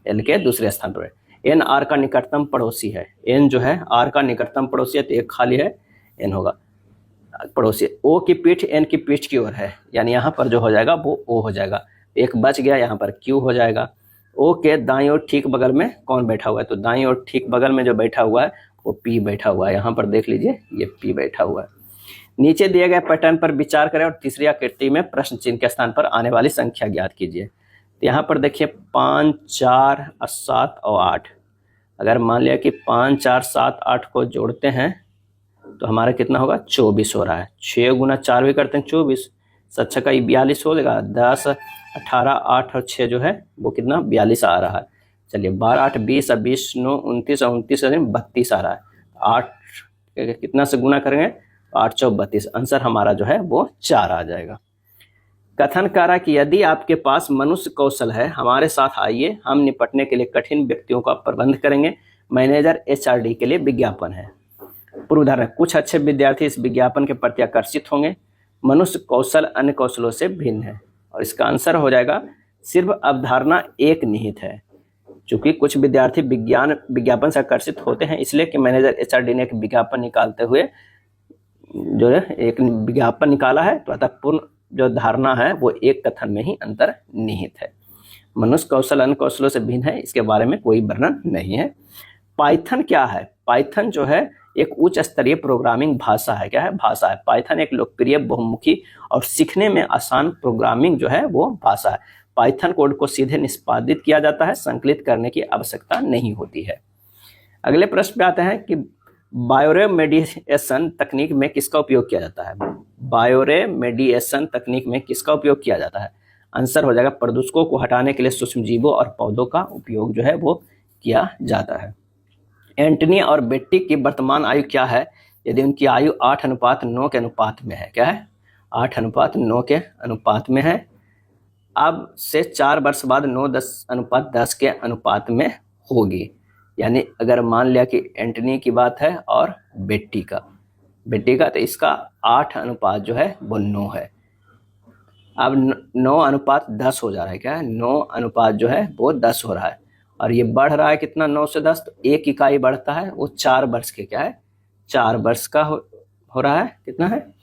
एल के दूसरे स्थान पर। एन आर का निकटतम पड़ोसी है। एन जो है आर का निकटतम पड़ोसी है, तो एक खाली है, एन होगा पड़ोसी। ओ की पीठ एन की पीठ की ओर है, यानी यहाँ पर जो हो जाएगा वो ओ हो जाएगा। एक बच गया, यहाँ पर क्यू हो जाएगा। ओ के दाईं ओर ठीक बगल में कौन बैठा हुआ है? तो दाईं ओर ठीक बगल में जो बैठा हुआ है वो पी बैठा हुआ है। यहाँ पर देख लीजिए ये पी बैठा हुआ है। नीचे दिए गए पैटर्न पर विचार करें और तीसरी आकृति में प्रश्न चिन्ह के स्थान पर आने वाली संख्या ज्ञात कीजिए। तो यहाँ पर देखिए 5, 4, 7 और 8। अगर मान लिया कि 5, 4, 7, 8 को जोड़ते हैं तो हमारा कितना होगा? 24 हो रहा है। 6 × 4 भी करते हैं 24, 7 का 42 हो जाएगा। 10, 18, 8 और 6 जो है वो कितना? 42 आ रहा है। चलिए 12, 8, 20, 20, 9, 29 और 29 32 आ रहा है। 8 कितना से गुना करेंगे? 8, 4, 32। आंसर हमारा जो है वो 4 आ जाएगा। कथन कर रहा कि यदि आपके पास मनुष्य कौशल है, हमारे साथ आइए, हम निपटने के लिए कठिन व्यक्तियों का प्रबंध करेंगे। मैनेजर एचआरडी के लिए विज्ञापन है। पूर्वधारणा, कुछ अच्छे विद्यार्थी इस विज्ञापन के प्रति आकर्षित होंगे। मनुष्य कौशल अन्य कौशलों से भिन्न है। और इसका आंसर हो जाएगा सिर्फ अवधारणा एक निहित है। चूंकि कुछ विद्यार्थी विज्ञापन से आकर्षित होते हैं, इसलिए कि मैनेजर एचआरडी ने एक विज्ञापन निकालते हुए जो है एक विज्ञापन निकाला है, तो अतः पूर्ण जो धारणा है वो एक कथन में ही अंतर निहित है। मनुष्य कौशल अन्य कौशलों से भिन्न है, इसके बारे में कोई वर्णन नहीं है। पाइथन क्या है? पाइथन जो है एक उच्च स्तरीय प्रोग्रामिंग भाषा है। क्या है? भाषा है। पाइथन एक लोकप्रिय, बहुमुखी और सीखने में आसान प्रोग्रामिंग जो है वो भाषा है। पाइथन कोड को सीधे निष्पादित किया जाता है, संकलित करने की आवश्यकता नहीं होती है। अगले प्रश्न पे आते हैं कि बायोरेमेडिएशन तकनीक में किसका उपयोग किया जाता है? बायोरेमेडिएशन तकनीक में किसका उपयोग किया जाता है? आंसर हो जाएगा प्रदूषकों को हटाने के लिए सूक्ष्मजीवों और पौधों का उपयोग जो है वो किया जाता है। एंटनी और बेट्टी की वर्तमान आयु क्या है? यदि उनकी आयु 8:9 के अनुपात में है। क्या है? 8:9 के अनुपात में है। अब से 4 वर्ष बाद 9:10 के अनुपात में होगी। यानी अगर मान लिया कि एंटनी की बात है और बेट्टी का तो इसका 8 अनुपात जो है वो 9 है। अब 9:10 हो जा रहा है। क्या है? 9 अनुपात जो है वो 10 हो रहा है और ये बढ़ रहा है कितना? 9 से 10, तो 1 इकाई बढ़ता है वो 4 वर्ष के क्या है? 4 वर्ष का हो रहा है। कितना है?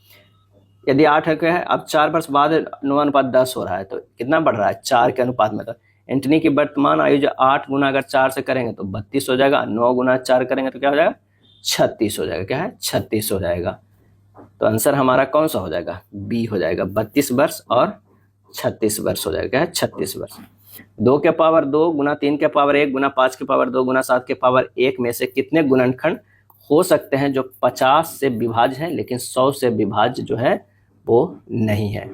यदि 8 है, अब 4 वर्ष बाद 9:10 हो रहा है तो कितना बढ़ रहा है? 4 के अनुपात में। तो एंटनी की वर्तमान आयु जो 8 गुना अगर 4 से करेंगे तो 32 हो जाएगा, 9 गुना 4 करेंगे तो क्या हो जाएगा? 36 हो जाएगा। क्या है? 36 हो जाएगा। तो आंसर हमारा कौन सा हो जाएगा? बी हो जाएगा। 32 वर्ष और 36 वर्ष हो जाएगा। क्या है? 36 वर्ष। 2 के पावर 2 गुना 3 के पावर 1 गुना 5 के पावर 2 गुना 7 के पावर 1 में से कितने गुणनखंड हो सकते हैं जो 50 से विभाज्य हैं लेकिन 100 से विभाज्य जो है वो नहीं है?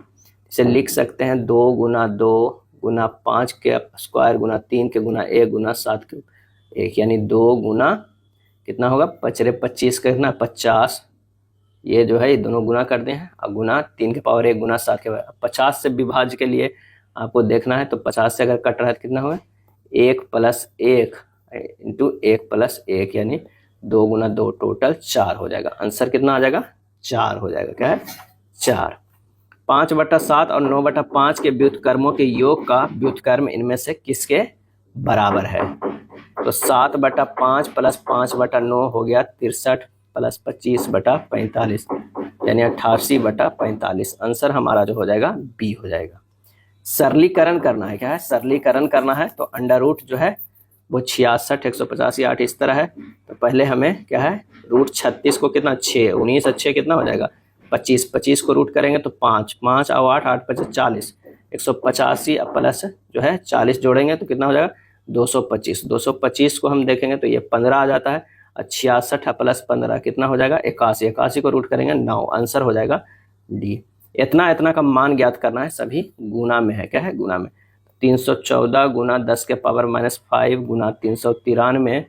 इसे लिख सकते हैं 2 गुना 2 गुना 5 के स्क्वायर गुना 3 के गुना 1 गुना 7 के 1, यानी 2 गुना कितना होगा? 25 करना 50, ये जो है ये दोनों गुना कर दें और गुना 3 के पावर 1 गुना 7 के पावर 50 से विभाज्य के लिए आपको देखना है तो 50 से अगर कट रहा है तो कितना होगा? 1 + 1 इंटू 1 + 1 यानी 2 गुना 2 टोटल 4 हो जाएगा। आंसर कितना आ जाएगा? 4 हो जाएगा। क्या है? 4। 5/7 और 9/5 के व्युत्क्रमों के योग का व्युत्क्रम इनमें से किसके बराबर है? तो 7/5 + 5/9 हो गया 63 + 25/45 यानी 88/45। आंसर हमारा जो हो जाएगा बी हो जाएगा। सरलीकरण करना है। क्या है? सरलीकरण करना है तो अंडर रूट जो है वो 66, 185, 8 इस तरह है। तो पहले हमें क्या है? रूट 36 को कितना? 6, 19 और 6 कितना हो जाएगा? 25, 25 को रूट करेंगे तो 5, 5 और 8, 8 × 5 = 40, 185 प्लस जो है 40 जोड़ेंगे तो कितना हो जाएगा? 225, 225 को हम देखेंगे तो ये 15 आ जाता है और 66 + 15 कितना हो जाएगा? 81, 81 को रूट करेंगे 9। आंसर हो जाएगा डी। इतना का मान ज्ञात करना है, सभी गुना में है। क्या है? गुना में। 314 गुना 10 के पावर -5 गुना 393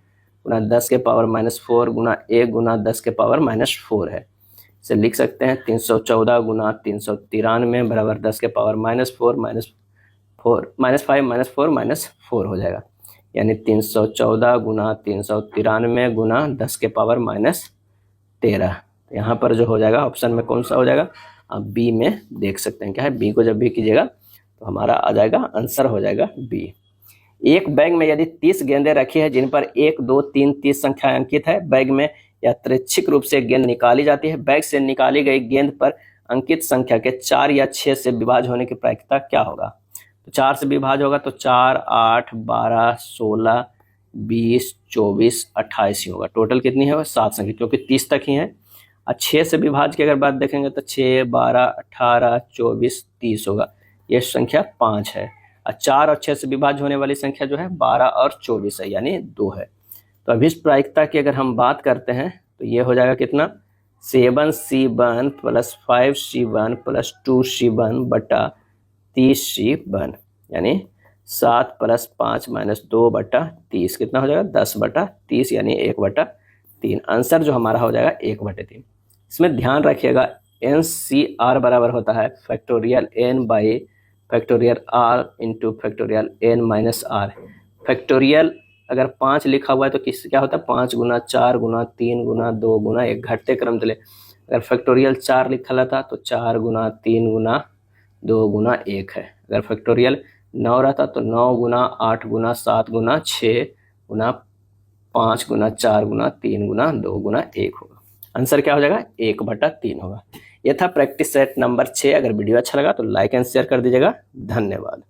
गुना 10 के पावर -4 गुना 1 गुना 10 के पावर -4 है। इसे लिख सकते हैं 314 गुना 393 बराबर 10 के पावर -4 -4 हो जाएगा। यानी 314 गुना 393 गुना 10 के पावर -13। यहाँ पर जो हो जाएगा ऑप्शन में कौन सा हो जाएगा? आप बी में देख सकते हैं। क्या है? बी को जब भी कीजिएगा तो हमारा आ जाएगा, आंसर हो जाएगा बी। एक बैग में यदि 30 गेंदें रखी है जिन पर 1, 2, 3, 30 संख्या अंकित है, बैग में यादृच्छिक रूप से गेंद निकाली जाती है। बैग से निकाली गई गेंद पर अंकित संख्या के 4 या 6 से विभाज्य होने की प्रायिकता क्या होगा? तो 4 से विभाज्य होगा तो 4, 8, 12, 16, 20, 24, 28 ही होगा। टोटल कितनी है? 7 संख्या, क्योंकि 30 तक ही है। और 6 से विभाज्य की अगर बात देखेंगे तो 6, 12, 18, 24, 30 होगा। ये संख्या 5 है। और 4 और 6 से विभाज्य होने वाली संख्या जो है 12 और 24 है, यानी 2 है। तो अभी इस प्रायिकता की अगर हम बात करते हैं तो ये हो जाएगा कितना? 7C1 + 5C1 + 2C1 बटा 30C1 यानी 7 + 5 - 2/30 कितना हो जाएगा? 10/30 यानी 1/3। आंसर जो हमारा हो जाएगा 1/3। इसमें ध्यान रखिएगा NCR बराबर होता है factorial n/r into factorial n-r। Factorial अगर 5 लिखा हुआ है तो किस क्या होता है? 5 गुना 4 गुना 3 गुना 2 गुना 1 घटते क्रम चले। अगर फैक्टोरियल 4 लिखा रहता तो 4 गुना 3 गुना 2 गुना 1 है। अगर फैक्टोरियल 9 रहता तो 9 गुना 8 गुना 7 गुना 6 गुना 5 गुना 4 गुना 3 गुना 2 गुना 1 होगा। आंसर क्या हो जाएगा? 1/3 होगा। यह था प्रैक्टिस सेट नंबर 6। अगर वीडियो अच्छा लगा तो लाइक एंड शेयर कर दीजिएगा। धन्यवाद।